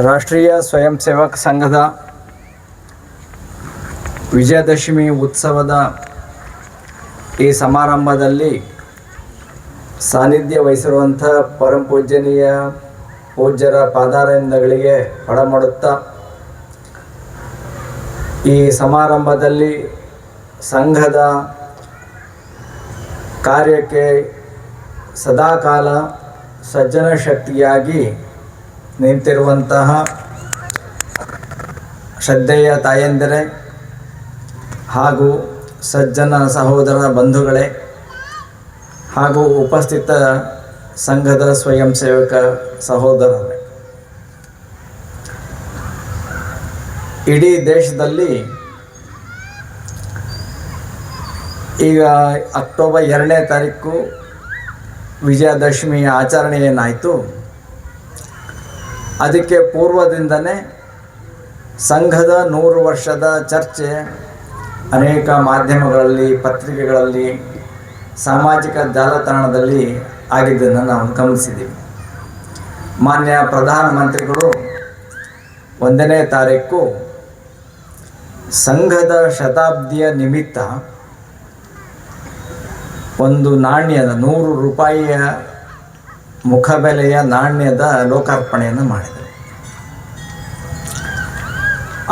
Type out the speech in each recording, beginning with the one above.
ರಾಷ್ಟ್ರೀಯ ಸ್ವಯಂ ಸೇವಕ ಸಂಘದ ವಿಜಯದಶಮಿ ಉತ್ಸವದ ಈ ಸಮಾರಂಭದಲ್ಲಿ ಸಾನ್ನಿಧ್ಯ ವಹಿಸಿರುವಂಥ ಪರಮ ಪೂಜ್ಯನೀಯ ಪೂಜ್ಯರ ಪಾದಾರವಿಂದಗಳಿಗೆ ಪಡಮಾಡುತ್ತಾ ಈ ಸಮಾರಂಭದಲ್ಲಿ ಸಂಘದ ಕಾರ್ಯಕ್ಕೆ ಸದಾಕಾಲ ಸಜ್ಜನ ಶಕ್ತಿಯಾಗಿ ನಿಂತಿರುವಂತಹ ಶ್ರದ್ಧೆಯ ತಾಯಂದಿರೇ ಹಾಗೂ ಸಜ್ಜನ ಸಹೋದರ ಬಂಧುಗಳೇ ಹಾಗೂ ಉಪಸ್ಥಿತ ಸಂಘದ ಸ್ವಯಂ ಸೇವಕ ಸಹೋದರರೇ, ಇಡೀ ದೇಶದಲ್ಲಿ ಈಗ ಅಕ್ಟೋಬರ್ 2ನೇ ತಾರೀಕು ವಿಜಯದಶಮಿಯ ಆಚರಣೆ ಏನಾಯಿತು, ಅದಕ್ಕೆ ಪೂರ್ವದಿಂದನೇ ಸಂಘದ 100 ವರ್ಷದ ಚರ್ಚೆ ಅನೇಕ ಮಾಧ್ಯಮಗಳಲ್ಲಿ, ಪತ್ರಿಕೆಗಳಲ್ಲಿ, ಸಾಮಾಜಿಕ ಜಾಲತಾಣದಲ್ಲಿ ಆಗಿದ್ದನ್ನು ನಾವು ಗಮನಿಸಿದ್ದೀವಿ. ಮಾನ್ಯ ಪ್ರಧಾನಮಂತ್ರಿಗಳು 1ನೇ ತಾರೀಕು ಸಂಘದ ಶತಾಬ್ದಿಯ ನಿಮಿತ್ತ ಒಂದು ನಾಣ್ಯದ 100 ರೂಪಾಯಿಯ ಮುಖಬೆಲೆಯ ನಾಣ್ಯದ ಲೋಕಾರ್ಪಣೆಯನ್ನು ಮಾಡಿದರು.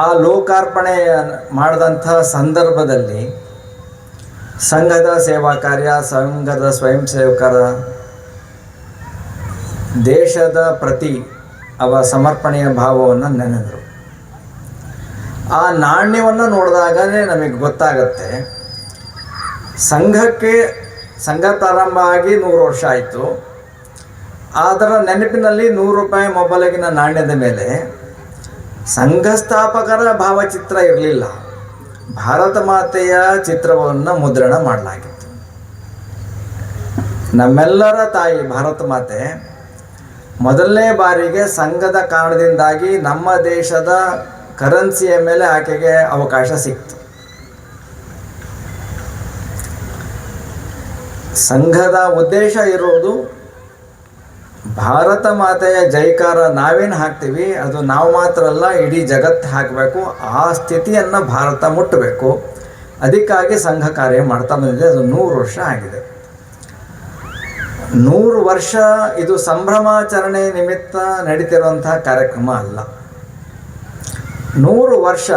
ಆ ಲೋಕಾರ್ಪಣೆ ಮಾಡಿದಂಥ ಸಂದರ್ಭದಲ್ಲಿ ಸಂಘದ ಸೇವಾ ಕಾರ್ಯ, ಸಂಘದ ಸ್ವಯಂ ಸೇವಕರ ದೇಶದ ಪ್ರತಿ ಅವರ ಸಮರ್ಪಣೆಯ ಭಾವವನ್ನು ನೆನೆದರು. ಆ ನಾಣ್ಯವನ್ನು ನೋಡಿದಾಗಲೇ ನಮಗೆ ಗೊತ್ತಾಗತ್ತೆ, ಸಂಘ ಪ್ರಾರಂಭ ಆಗಿ 100 ವರ್ಷ ಆಯಿತು. ಅದರ ನೆನಪಿನಲ್ಲಿ 100 ರೂಪಾಯಿ ಮೊಬೈಲಿಗಿನ ನಾಣ್ಯದ ಮೇಲೆ ಸಂಘ ಸ್ಥಾಪಕರ ಭಾವಚಿತ್ರ ಇರಲಿಲ್ಲ, ಭಾರತ ಮಾತೆಯ ಚಿತ್ರವನ್ನು ಮುದ್ರಣ ಮಾಡಲಾಗಿತ್ತು. ನಮ್ಮೆಲ್ಲರ ತಾಯಿ ಭಾರತ ಮಾತೆ ಮೊದಲನೇ ಬಾರಿಗೆ ಸಂಘದ ಕಾರಣದಿಂದಾಗಿ ನಮ್ಮ ದೇಶದ ಕರೆನ್ಸಿಯ ಮೇಲೆ ಆಕೆಗೆ ಅವಕಾಶ ಸಿಕ್ತು. ಸಂಘದ ಉದ್ದೇಶ ಇರೋದು ಭಾರತ ಮಾತೆಯ ಜೈಕಾರ ನಾವೇನು ಹಾಕ್ತೀವಿ ಅದು ನಾವು ಮಾತ್ರ ಅಲ್ಲ, ಇಡೀ ಜಗತ್ತು ಹಾಕಬೇಕು. ಆ ಸ್ಥಿತಿಯನ್ನು ಭಾರತ ಮುಟ್ಟಬೇಕು. ಅದಕ್ಕಾಗಿ ಸಂಘ ಕಾರ್ಯ ಮಾಡ್ತಾ ಬಂದಿದೆ. ಅದು 100 ವರ್ಷ ಆಗಿದೆ. 100 ವರ್ಷ ಇದು ಸಂಭ್ರಮಾಚರಣೆ ನಿಮಿತ್ತ ನಡೀತಿರುವಂಥ ಕಾರ್ಯಕ್ರಮ ಅಲ್ಲ. 100 ವರ್ಷ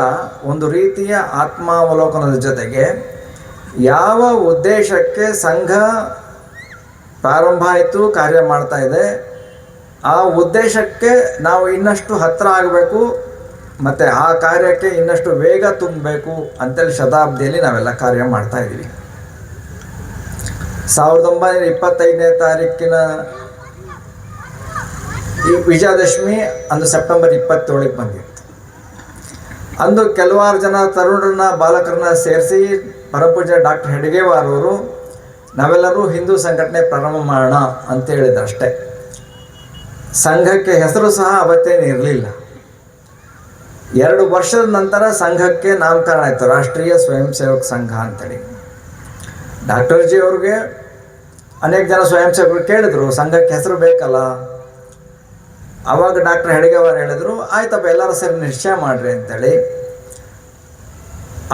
ಒಂದು ರೀತಿಯ ಆತ್ಮಾವಲೋಕನದ ಜೊತೆಗೆ ಯಾವ ಉದ್ದೇಶಕ್ಕೆ ಸಂಘ ಪ್ರಾರಂಭ ಆಯಿತು, ಕಾರ್ಯ ಮಾಡ್ತಾ ಇದೆ, ಆ ಉದ್ದೇಶಕ್ಕೆ ನಾವು ಇನ್ನಷ್ಟು ಹತ್ತಿರ ಆಗಬೇಕು ಮತ್ತು ಆ ಕಾರ್ಯಕ್ಕೆ ಇನ್ನಷ್ಟು ವೇಗ ತುಂಬಬೇಕು ಅಂತೇಳಿ ಶತಾಬ್ದಿಯಲ್ಲಿ ನಾವೆಲ್ಲ ಕಾರ್ಯ ಮಾಡ್ತಾ ಇದ್ದೀವಿ. 1925ನೇ ತಾರೀಕಿನ ಈ ವಿಜಯದಶಮಿ ಅಂದು ಸೆಪ್ಟೆಂಬರ್ 27ಕ್ಕೆ ಬಂದಿತ್ತು. ಅಂದು ಕೆಲವಾರು ಜನ ತರುಣರನ್ನ, ಬಾಲಕರನ್ನ ಸೇರಿಸಿ ಪರಮಪೂಜ್ಯ ಡಾಕ್ಟರ್ ಹೆಡ್ಗೇವಾರ್ ಅವರು ನಾವೆಲ್ಲರೂ ಹಿಂದೂ ಸಂಘಟನೆ ಪ್ರಾರಂಭ ಮಾಡೋಣ ಅಂತ ಹೇಳಿದ್ರು ಅಷ್ಟೇ. ಸಂಘಕ್ಕೆ ಹೆಸರು ಸಹ ಅವತ್ತೇನು ಇರಲಿಲ್ಲ. 2 ವರ್ಷದ ನಂತರ ಸಂಘಕ್ಕೆ ನಾಮಕರಣ ಆಯಿತು, ರಾಷ್ಟ್ರೀಯ ಸ್ವಯಂ ಸೇವಕ ಸಂಘ ಅಂತೇಳಿ. ಡಾಕ್ಟರ್ ಜಿ ಅವ್ರಿಗೆ ಅನೇಕ ಜನ ಸ್ವಯಂ ಸೇವಕರು ಕೇಳಿದ್ರು, ಸಂಘಕ್ಕೆ ಹೆಸರು ಬೇಕಲ್ಲ. ಆವಾಗ ಡಾಕ್ಟರ್ ಹೆಡ್ಗೇವಾರ್ ಹೇಳಿದ್ರು, ಆಯ್ತಪ್ಪ ಎಲ್ಲರೂ ಸೇರಿ ನಿಶ್ಚಯ ಮಾಡಿರಿ ಅಂತೇಳಿ.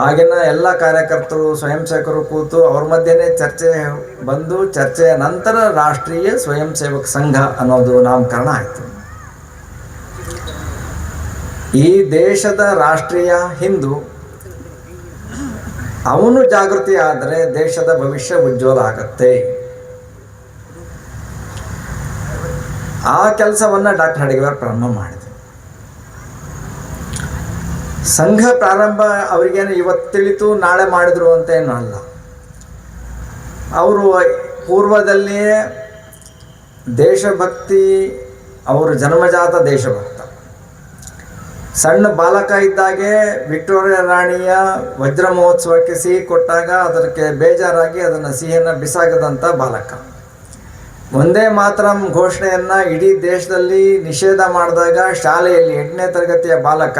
ಆಗಿನ ಎಲ್ಲ ಕಾರ್ಯಕರ್ತರು, ಸ್ವಯಂ ಸೇವಕರು ಕೂತು ಅವ್ರ ಮಧ್ಯೆನೇ ಚರ್ಚೆ ಬಂದು, ಚರ್ಚೆಯ ನಂತರ ರಾಷ್ಟ್ರೀಯ ಸ್ವಯಂ ಸೇವಕ ಸಂಘ ಅನ್ನೋದು ನಾಮಕರಣ ಆಯಿತು. ಈ ದೇಶದ ರಾಷ್ಟ್ರೀಯ ಹಿಂದೂ ಅವನು ಜಾಗೃತಿ ಆದರೆ ದೇಶದ ಭವಿಷ್ಯ ಉಜ್ವಲ ಆಗತ್ತೆ. ಆ ಕೆಲಸವನ್ನು ಡಾಕ್ಟರ್ ಹೆಡ್ಗೇವಾರ್ ಪ್ರಾರಂಭ ಮಾಡಿದರು. ಸಂಘ ಪ್ರಾರಂಭ ಅವರಿಗೇನು ಇವತ್ತು ತಿಳಿತು ನಾಳೆ ಮಾಡಿದ್ರು ಅಂತ ಏನೂ ಅಲ್ಲ. ಅವರು ಪೂರ್ವದಲ್ಲಿಯೇ ದೇಶಭಕ್ತಿ, ಅವರು ಜನ್ಮಜಾತ ದೇಶಭಕ್ತ. ಸಣ್ಣ ಬಾಲಕ ಇದ್ದಾಗೆ ವಿಕ್ಟೋರಿಯಾ ರಾಣಿಯ ವಜ್ರ ಮಹೋತ್ಸವಕ್ಕೆ ಸಿಹಿ ಕೊಟ್ಟಾಗ ಅದಕ್ಕೆ ಬೇಜಾರಾಗಿ ಅದನ್ನು ಸಿಹಿಯನ್ನು ಬಿಸಾಗದಂಥ ಬಾಲಕ. ಒಂದೇ ಮಾತರಂ ಘೋಷಣೆಯನ್ನು ಇಡೀ ದೇಶದಲ್ಲಿ ನಿಷೇಧ ಮಾಡಿದಾಗ ಶಾಲೆಯಲ್ಲಿ 8ನೇ ತರಗತಿಯ ಬಾಲಕ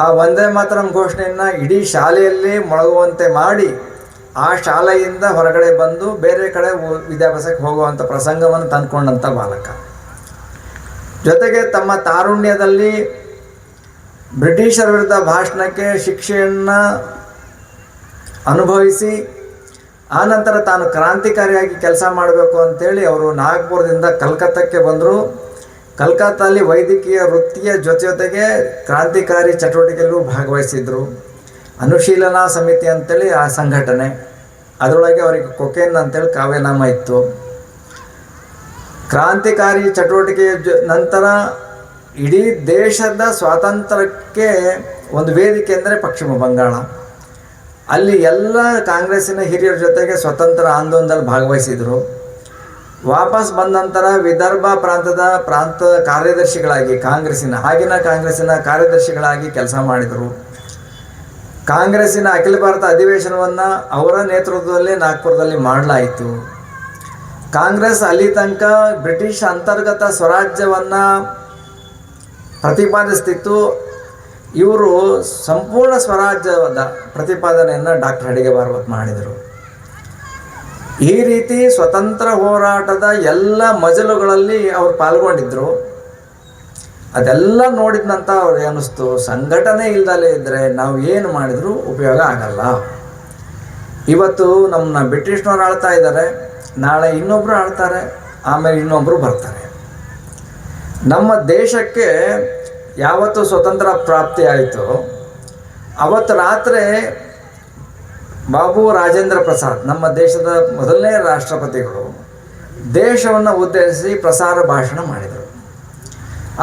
ಆ ಒಂದೇ ಮಾತರಂ ಘೋಷಣೆಯನ್ನು ಇಡೀ ಶಾಲೆಯಲ್ಲಿ ಮೊಳಗುವಂತೆ ಮಾಡಿ ಆ ಶಾಲೆಯಿಂದ ಹೊರಗಡೆ ಬಂದು ಬೇರೆ ಕಡೆ ವಿದ್ಯಾಭ್ಯಾಸಕ್ಕೆ ಹೋಗುವಂಥ ಪ್ರಸಂಗವನ್ನು ತಂದುಕೊಂಡಂಥ ಬಾಲಕ. ಜೊತೆಗೆ ತಮ್ಮ ತಾರುಣ್ಯದಲ್ಲಿ ಬ್ರಿಟಿಷರ ವಿರುದ್ಧ ಭಾಷಣಕ್ಕೆ ಶಿಕ್ಷೆಯನ್ನು ಅನುಭವಿಸಿ ಆನಂತರ ತಾನು ಕ್ರಾಂತಿಕಾರಿಯಾಗಿ ಕೆಲಸ ಮಾಡಬೇಕು ಅಂತೇಳಿ ಅವರು ನಾಗ್ಪುರದಿಂದ ಕಲ್ಕತ್ತಕ್ಕೆ ಬಂದರು. ಕಲ್ಕತ್ತಲ್ಲಿ ವೈದ್ಯಕೀಯ ವೃತ್ತಿಯ ಜೊತೆಗೆ ಕ್ರಾಂತಿಕಾರಿ ಚಟುವಟಿಕೆಯಲ್ಲೂ ಭಾಗವಹಿಸಿದರು. ಅನುಶೀಲನಾ ಸಮಿತಿ ಅಂತೇಳಿ ಆ ಸಂಘಟನೆ, ಅದರೊಳಗೆ ಅವರಿಗೆ ಕೊಕೇನ್ ಅಂತೇಳಿ ಕಾವ್ಯನಾಮ ಇತ್ತು. ಕ್ರಾಂತಿಕಾರಿ ಚಟುವಟಿಕೆಯ ನಂತರ ಇಡೀ ದೇಶದ ಸ್ವಾತಂತ್ರ್ಯಕ್ಕೆ ಒಂದು ವೇದಿಕೆ ಅಂದರೆ ಪಶ್ಚಿಮ ಬಂಗಾಳ. ಅಲ್ಲಿ ಎಲ್ಲ ಕಾಂಗ್ರೆಸ್ಸಿನ ಹಿರಿಯರ ಜೊತೆಗೆ ಸ್ವತಂತ್ರ ಆಂದೋಲನದಲ್ಲಿ ಭಾಗವಹಿಸಿದರು. ವಾಪಸ್ ಬಂದ ನಂತರ ವಿದರ್ಭ ಪ್ರಾಂತದ ಕಾರ್ಯದರ್ಶಿಗಳಾಗಿ ಆಗಿನ ಕಾಂಗ್ರೆಸ್ಸಿನ ಕಾರ್ಯದರ್ಶಿಗಳಾಗಿ ಕೆಲಸ ಮಾಡಿದರು. ಕಾಂಗ್ರೆಸ್ಸಿನ ಅಖಿಲ ಭಾರತ ಅಧಿವೇಶನವನ್ನು ಅವರ ನೇತೃತ್ವದಲ್ಲೇ ನಾಗ್ಪುರದಲ್ಲಿ ಮಾಡಲಾಯಿತು. ಕಾಂಗ್ರೆಸ್ ಅಲ್ಲಿ ತನಕ ಬ್ರಿಟಿಷ್ ಅಂತರ್ಗತ ಸ್ವರಾಜ್ಯವನ್ನು ಪ್ರತಿಪಾದಿಸ್ತಿತ್ತು. ಇವರು ಸಂಪೂರ್ಣ ಸ್ವರಾಜ್ಯದ ಪ್ರತಿಪಾದನೆಯನ್ನು ಡಾಕ್ಟರ್ ಹೆಡ್ಗೇವಾರ್ ಮಾಡಿದರು. ಈ ರೀತಿ ಸ್ವತಂತ್ರ ಹೋರಾಟದ ಎಲ್ಲ ಮಜಲುಗಳಲ್ಲಿ ಅವರು ಪಾಲ್ಗೊಂಡಿದ್ದರು. ಅದೆಲ್ಲ ನೋಡಿದ ನಂತರ ಅವ್ರಿಗೆ ಅನ್ನಿಸ್ತು, ಸಂಘಟನೆ ಇಲ್ದಲೇ ಇದ್ದರೆ ನಾವು ಏನು ಮಾಡಿದರೂ ಉಪಯೋಗ ಆಗಲ್ಲ. ಇವತ್ತು ನಮ್ಮನ್ನ ಬ್ರಿಟಿಷ್ನವ್ರು ಆಳ್ತಾ ಇದ್ದಾರೆ, ನಾಳೆ ಇನ್ನೊಬ್ಬರು ಆಳ್ತಾರೆ, ಆಮೇಲೆ ಇನ್ನೊಬ್ಬರು ಬರ್ತಾರೆ. ನಮ್ಮ ದೇಶಕ್ಕೆ ಯಾವತ್ತು ಸ್ವತಂತ್ರ ಪ್ರಾಪ್ತಿ ಆಯಿತು ಅವತ್ತು ರಾತ್ರಿ ಬಾಬು ರಾಜೇಂದ್ರ ಪ್ರಸಾದ್, ನಮ್ಮ ದೇಶದ ಮೊದಲನೇ ರಾಷ್ಟ್ರಪತಿಗಳು, ದೇಶವನ್ನು ಉದ್ದೇಶಿಸಿ ಪ್ರಸಾರ ಭಾಷಣ ಮಾಡಿದರು.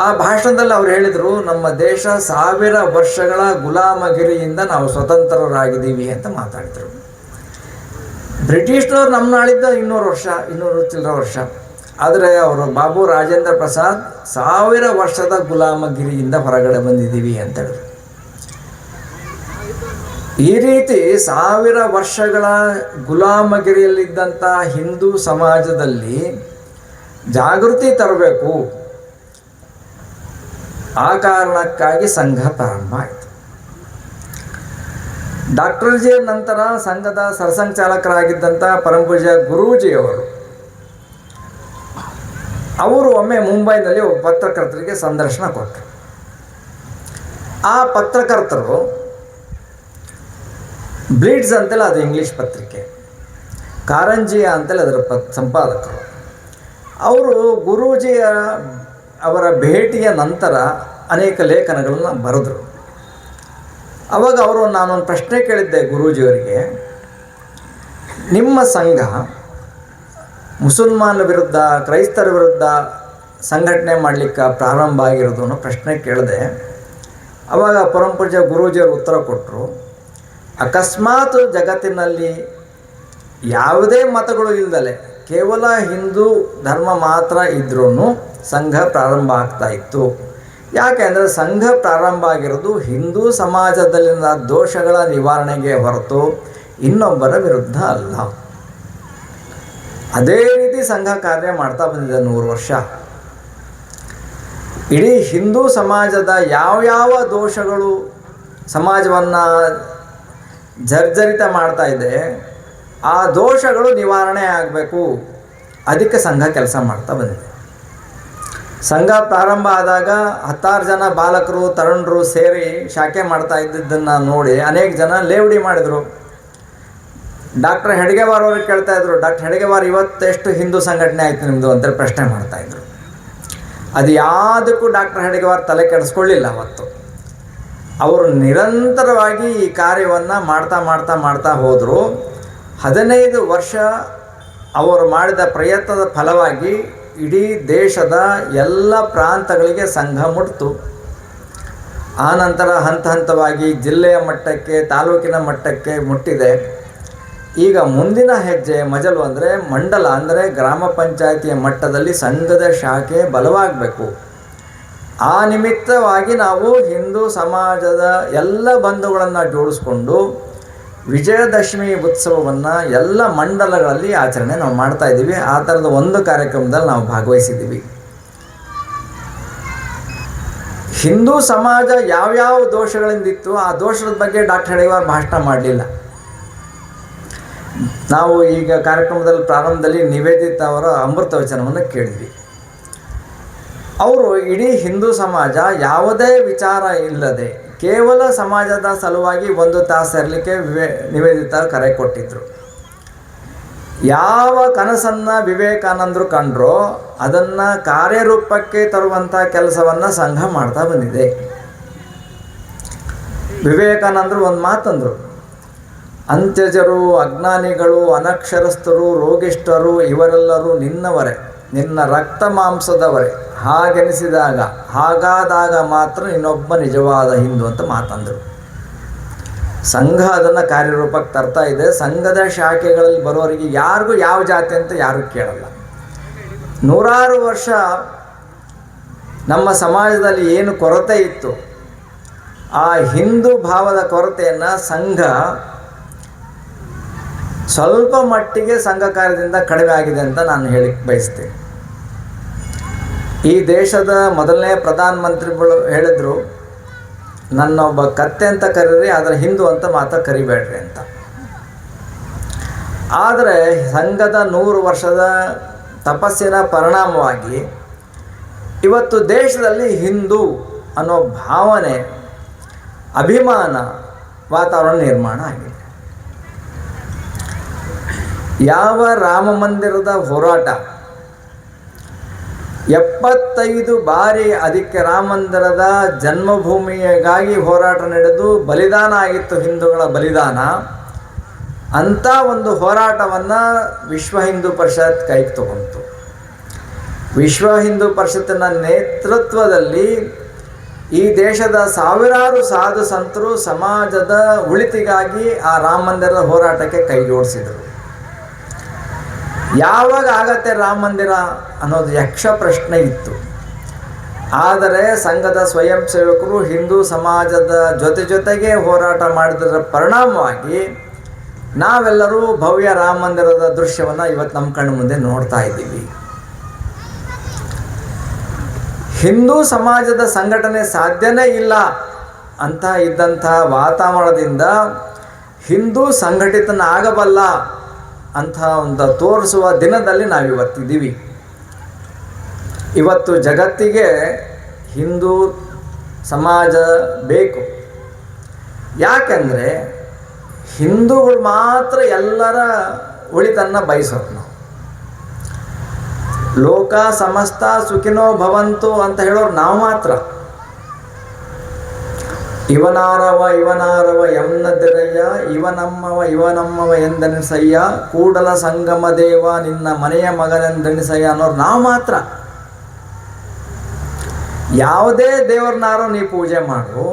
ಆ ಭಾಷಣದಲ್ಲಿ ಅವ್ರು ಹೇಳಿದರು, ನಮ್ಮ ದೇಶ 1000 ವರ್ಷಗಳ ಗುಲಾಮಗಿರಿಯಿಂದ ನಾವು ಸ್ವತಂತ್ರರಾಗಿದ್ದೀವಿ ಅಂತ ಮಾತಾಡಿದರು. ಬ್ರಿಟಿಷ್ನವ್ರು ನಮ್ಮ ಆಳಿದ್ದ 200 ಚಿಲ್ಲರೆ ವರ್ಷ. ಆದರೆ ಅವರು ಬಾಬು ರಾಜೇಂದ್ರ ಪ್ರಸಾದ್ 1000 ವರ್ಷದ ಗುಲಾಮಗಿರಿಯಿಂದ ಹೊರಗಡೆ ಬಂದಿದ್ದೀವಿ ಅಂತ ಹೇಳಿದ್ರು. ಈ ರೀತಿ 1000 ವರ್ಷಗಳ ಗುಲಾಮಗಿರಿಯಲ್ಲಿದ್ದಂಥ ಹಿಂದೂ ಸಮಾಜದಲ್ಲಿ ಜಾಗೃತಿ ತರಬೇಕು, ಆ ಕಾರಣಕ್ಕಾಗಿ ಸಂಘ ಪ್ರಾರಂಭ ಆಯಿತು. ಡಾಕ್ಟರ್ ಜಿ ನಂತರ ಸಂಘದ ಸರಸಂಘಚಾಲಕರಾಗಿದ್ದಂಥ ಪರಮಪೂಜ್ಯ ಅವರು ಒಮ್ಮೆ ಮುಂಬೈನಲ್ಲಿ ಒಬ್ಬ ಪತ್ರಕರ್ತರಿಗೆ ಸಂದರ್ಶನ ಕೊಟ್ಟರು. ಆ ಪತ್ರಕರ್ತರು ಬ್ಲೀಡ್ಸ್ ಅಂತೇಳಿ ಅದು ಇಂಗ್ಲೀಷ್ ಪತ್ರಿಕೆ, ಕಾರಂಜಿಯ ಅಂತೇಳಿ ಅದರ ಸಂಪಾದಕರು. ಅವರು ಗುರೂಜಿಯ ಅವರ ಭೇಟಿಯ ನಂತರ ಅನೇಕ ಲೇಖನಗಳನ್ನು ಬರೆದರು. ಅವಾಗ ನಾನೊಂದು ಪ್ರಶ್ನೆ ಕೇಳಿದ್ದೆ ಗುರೂಜಿಯವರಿಗೆ, ನಿಮ್ಮ ಸಂಘ ಮುಸಲ್ಮಾನರ ವಿರುದ್ಧ ಕ್ರೈಸ್ತರ ವಿರುದ್ಧ ಸಂಘಟನೆ ಮಾಡಲಿಕ್ಕೆ ಪ್ರಾರಂಭ ಆಗಿರೋದು ಅನ್ನೋ ಪ್ರಶ್ನೆ ಕೇಳಿದೆ. ಆವಾಗ ಪರಮಪೂಜ್ಯ ಗುರೂಜಿಯವರು ಉತ್ತರ ಕೊಟ್ಟರು, ಅಕಸ್ಮಾತ್ ಜಗತ್ತಿನಲ್ಲಿ ಯಾವುದೇ ಮತಗಳು ಇಲ್ಲದಲೆ ಕೇವಲ ಹಿಂದೂ ಧರ್ಮ ಮಾತ್ರ ಇದ್ರೂ ಸಂಘ ಪ್ರಾರಂಭ ಆಗ್ತಾ ಇತ್ತು. ಯಾಕೆಂದರೆ ಸಂಘ ಪ್ರಾರಂಭ ಆಗಿರೋದು ಹಿಂದೂ ಸಮಾಜದಲ್ಲಿನ ದೋಷಗಳ ನಿವಾರಣೆಗೆ ಹೊರತು ಇನ್ನೊಬ್ಬರ ವಿರುದ್ಧ ಅಲ್ಲ. ಅದೇ ರೀತಿ ಸಂಘ ಕಾರ್ಯ ಮಾಡ್ತಾ ಬಂದಿದೆ 100 ವರ್ಷ. ಇಡೀ ಹಿಂದೂ ಸಮಾಜದ ಯಾವ ದೋಷಗಳು ಸಮಾಜವನ್ನು ಜರ್ಜರಿತ ಮಾಡ್ತಾ ಇದೆ, ಆ ದೋಷಗಳು ನಿವಾರಣೆ ಆಗಬೇಕು, ಅದಕ್ಕೆ ಸಂಘ ಕೆಲಸ ಮಾಡ್ತಾ ಬಂದಿದೆ. ಸಂಘ ಪ್ರಾರಂಭ ಆದಾಗ 10 ಜನ ಬಾಲಕರು ತರುಣರು ಸೇರಿ ಶಾಖೆ ಮಾಡ್ತಾ ಇದ್ದಿದ್ದನ್ನು ನೋಡಿ ಅನೇಕ ಜನ ಲೇವಡಿ ಮಾಡಿದರು. ಡಾಕ್ಟರ್ ಹೆಡ್ಗೇವಾರ್ ಅವ್ರಿಗೆ ಕೇಳ್ತಾ ಇದ್ರು, ಡಾಕ್ಟರ್ ಹೆಡ್ಗೇವಾರ್ ಇವತ್ತೆಷ್ಟು ಹಿಂದೂ ಸಂಘಟನೆ ಆಯಿತು ನಿಮ್ಮದು ಅಂತೇಳಿ ಪ್ರಶ್ನೆ ಮಾಡ್ತಾಯಿದ್ರು. ಅದು ಯಾವುದಕ್ಕೂ ಡಾಕ್ಟರ್ ಹೆಡ್ಗೇವಾರ್ ತಲೆ ಕೆಡಿಸ್ಕೊಳ್ಳಿಲ್ಲ. ಅವತ್ತು ಅವರು ನಿರಂತರವಾಗಿ ಈ ಕಾರ್ಯವನ್ನು ಮಾಡ್ತಾ ಹೋದರು. 15 ವರ್ಷ ಅವರು ಮಾಡಿದ ಪ್ರಯತ್ನದ ಫಲವಾಗಿ ಇಡೀ ದೇಶದ ಎಲ್ಲ ಪ್ರಾಂತಗಳಿಗೆ ಸಂಘ ಮುಟ್ಟಿತು. ಆನಂತರ ಹಂತವಾಗಿ ಜಿಲ್ಲೆಯ ಮಟ್ಟಕ್ಕೆ, ತಾಲೂಕಿನ ಮಟ್ಟಕ್ಕೆ ಮುಟ್ಟಿದೆ. ಈಗ ಮುಂದಿನ ಹೆಜ್ಜೆ ಮಜಲು ಅಂದರೆ ಮಂಡಲ, ಅಂದರೆ ಗ್ರಾಮ ಪಂಚಾಯಿತಿಯ ಮಟ್ಟದಲ್ಲಿ ಸಂಘದ ಶಾಖೆ ಬಲವಾಗಬೇಕು. ಆ ನಿಮಿತ್ತವಾಗಿ ನಾವು ಹಿಂದೂ ಸಮಾಜದ ಎಲ್ಲ ಬಂಧುಗಳನ್ನು ಜೋಡಿಸ್ಕೊಂಡು ವಿಜಯದಶಮಿ ಉತ್ಸವವನ್ನು ಎಲ್ಲ ಮಂಡಲಗಳಲ್ಲಿ ಆಚರಣೆ ನಾವು ಮಾಡ್ತಾ ಇದ್ದೀವಿ. ಆ ಥರದ ಒಂದು ಕಾರ್ಯಕ್ರಮದಲ್ಲಿ ನಾವು ಭಾಗವಹಿಸಿದ್ದೀವಿ. ಹಿಂದೂ ಸಮಾಜ ಯಾವ್ಯಾವ ದೋಷಗಳಿಂದಿತ್ತು ಆ ದೋಷದ ಬಗ್ಗೆ ಡಾಕ್ಟರ್ ಹೆಡ್ಗೇವಾರ್ ಭಾಷಣ ಮಾಡಲಿಲ್ಲ. ನಾವು ಈಗ ಕಾರ್ಯಕ್ರಮದಲ್ಲಿ ಪ್ರಾರಂಭದಲ್ಲಿ ನಿವೇದಿತ ಅವರ ಅಮೃತ ವಚನವನ್ನು ಕೇಳಿದ್ವಿ. ಅವರು ಇಡೀ ಹಿಂದೂ ಸಮಾಜ ಯಾವುದೇ ವಿಚಾರ ಇಲ್ಲದೆ ಕೇವಲ ಸಮಾಜದ ಸಲುವಾಗಿ ಒಂದು ತಾಸು ಇರಲಿಕ್ಕೆ ನಿವೇದಿತ ಕರೆ ಕೊಟ್ಟಿದ್ದರು. ಯಾವ ಕನಸನ್ನು ವಿವೇಕಾನಂದರು ಕಂಡ್ರೋ ಅದನ್ನು ಕಾರ್ಯರೂಪಕ್ಕೆ ತರುವಂಥ ಕೆಲಸವನ್ನು ಸಂಘ ಮಾಡ್ತಾ ಬಂದಿದೆ. ವಿವೇಕಾನಂದರು ಒಂದು ಮಾತಂದರು, ಅಂತ್ಯಜರು, ಅಜ್ಞಾನಿಗಳು, ಅನಕ್ಷರಸ್ಥರು, ರೋಗಿಷ್ಠರು ಇವರೆಲ್ಲರೂ ನಿನ್ನವರೇ, ನಿನ್ನ ರಕ್ತ ಮಾಂಸದವರೇ. ಹಾಗಾದಾಗ ಮಾತ್ರ ಇನ್ನೊಬ್ಬ ನಿಜವಾದ ಹಿಂದೂ ಅಂತ ಮಾತಂದರು. ಸಂಘ ಅದನ್ನು ಕಾರ್ಯರೂಪಕ್ಕೆ ತರ್ತಾ ಇದೆ. ಸಂಘದ ಶಾಖೆಗಳಲ್ಲಿ ಬರೋರಿಗೆ ಯಾರಿಗೂ ಯಾವ ಜಾತಿ ಅಂತ ಯಾರೂ ಕೇಳಲ್ಲ. ನೂರಾರು ವರ್ಷ ನಮ್ಮ ಸಮಾಜದಲ್ಲಿ ಏನು ಕೊರತೆ ಇತ್ತು, ಆ ಹಿಂದೂ ಭಾವದ ಕೊರತೆಯನ್ನು ಸಂಘ ಸ್ವಲ್ಪ ಮಟ್ಟಿಗೆ ಸಂಘ ಕಾರ್ಯದಿಂದ ಕಡಿಮೆ ಆಗಿದೆ ಅಂತ ನಾನು ಹೇಳಿಕ್ಕೆ ಬಯಸ್ತೇನೆ. ಈ ದೇಶದ ಮೊದಲನೇ ಪ್ರಧಾನಮಂತ್ರಿಗಳು ಹೇಳಿದರು, ನನ್ನೊಬ್ಬ ಕತ್ತೆ ಅಂತ ಕರೀರಿ, ಆದರೆ ಹಿಂದೂ ಅಂತ ಮಾತ್ರ ಕರಿಬೇಡ್ರಿ ಅಂತ. ಆದರೆ ಸಂಘದ 100 ವರ್ಷದ ತಪಸ್ಸಿನ ಪರಿಣಾಮವಾಗಿ ಇವತ್ತು ದೇಶದಲ್ಲಿ ಹಿಂದೂ ಅನ್ನೋ ಭಾವನೆ, ಅಭಿಮಾನ ವಾತಾವರಣ ನಿರ್ಮಾಣ ಆಗಿದೆ. ಯಾವ ರಾಮ ಮಂದಿರದ ಹೋರಾಟ 75 ಬಾರಿ ಅದಕ್ಕೆ ರಾಮ ಮಂದಿರದ ಜನ್ಮಭೂಮಿಗಾಗಿ ಹೋರಾಟ ನಡೆದು ಬಲಿದಾನ ಆಗಿತ್ತು, ಹಿಂದೂಗಳ ಬಲಿದಾನ. ಅಂಥ ಒಂದು ಹೋರಾಟವನ್ನು ವಿಶ್ವ ಹಿಂದೂ ಪರಿಷತ್ ಕೈಗೆ ತಗೊಂತು. ವಿಶ್ವ ಹಿಂದೂ ಪರಿಷತ್ತಿನ ನೇತೃತ್ವದಲ್ಲಿ ಈ ದೇಶದ ಸಾವಿರಾರು ಸಾಧು ಸಂತರು ಸಮಾಜದ ಉಳಿತಿಗಾಗಿ ಆ ರಾಮ ಮಂದಿರದ ಹೋರಾಟಕ್ಕೆ ಕೈ ಜೋಡಿಸಿದರು. ಯಾವಾಗ ಆಗತ್ತೆ ರಾಮ ಮಂದಿರ ಅನ್ನೋದು ಯಕ್ಷ ಪ್ರಶ್ನೆ ಇತ್ತು. ಆದರೆ ಸಂಘದ ಸ್ವಯಂ ಸೇವಕರು ಹಿಂದೂ ಸಮಾಜದ ಜೊತೆಗೆ ಹೋರಾಟ ಮಾಡಿದರ ಪರಿಣಾಮವಾಗಿ ನಾವೆಲ್ಲರೂ ಭವ್ಯ ರಾಮ ಮಂದಿರದ ದೃಶ್ಯವನ್ನು ಇವತ್ತು ನಮ್ಮ ಕಣ್ಣು ಮುಂದೆ ನೋಡ್ತಾ ಇದ್ದೀವಿ. ಹಿಂದೂ ಸಮಾಜದ ಸಂಘಟನೆ ಸಾಧ್ಯನೇ ಇಲ್ಲ ಅಂತ ಇದ್ದಂಥ ವಾತಾವರಣದಿಂದ ಹಿಂದೂ ಸಂಘಟಿತನಾಗಬಲ್ಲ ಅಂಥ ಒಂದು ತೋರಿಸುವ ದಿನದಲ್ಲಿ ನಾವಿವತ್ತಿದ್ದೀವಿ. ಇವತ್ತು ಜಗತ್ತಿಗೆ ಹಿಂದೂ ಸಮಾಜ ಬೇಕು. ಯಾಕೆಂದರೆ ಹಿಂದೂಗಳು ಮಾತ್ರ ಎಲ್ಲರ ಒಳಿತನ್ನು ಬಯಸೋರು. ನಾವು ಲೋಕ ಸಮಸ್ತ ಸುಖಿನೋ ಭವಂತು ಅಂತ ಹೇಳೋರು ನಾವು ಮಾತ್ರ. ಇವನಾರವ ಎನ್ನದಿರಯ್ಯ, ಇವನಮ್ಮವ ಎಂದೆನಿಸಯ್ಯ, ಕೂಡಲ ಸಂಗಮ ದೇವ ನಿನ್ನ ಮನೆಯ ಮಗನೆಂದೆನಿಸಯ್ಯ ಅನ್ನೋರು ನಾವು ಮಾತ್ರ. ಯಾವುದೇ ದೇವ್ರನ್ನಾರೋ ನೀ ಪೂಜೆ ಮಾಡು,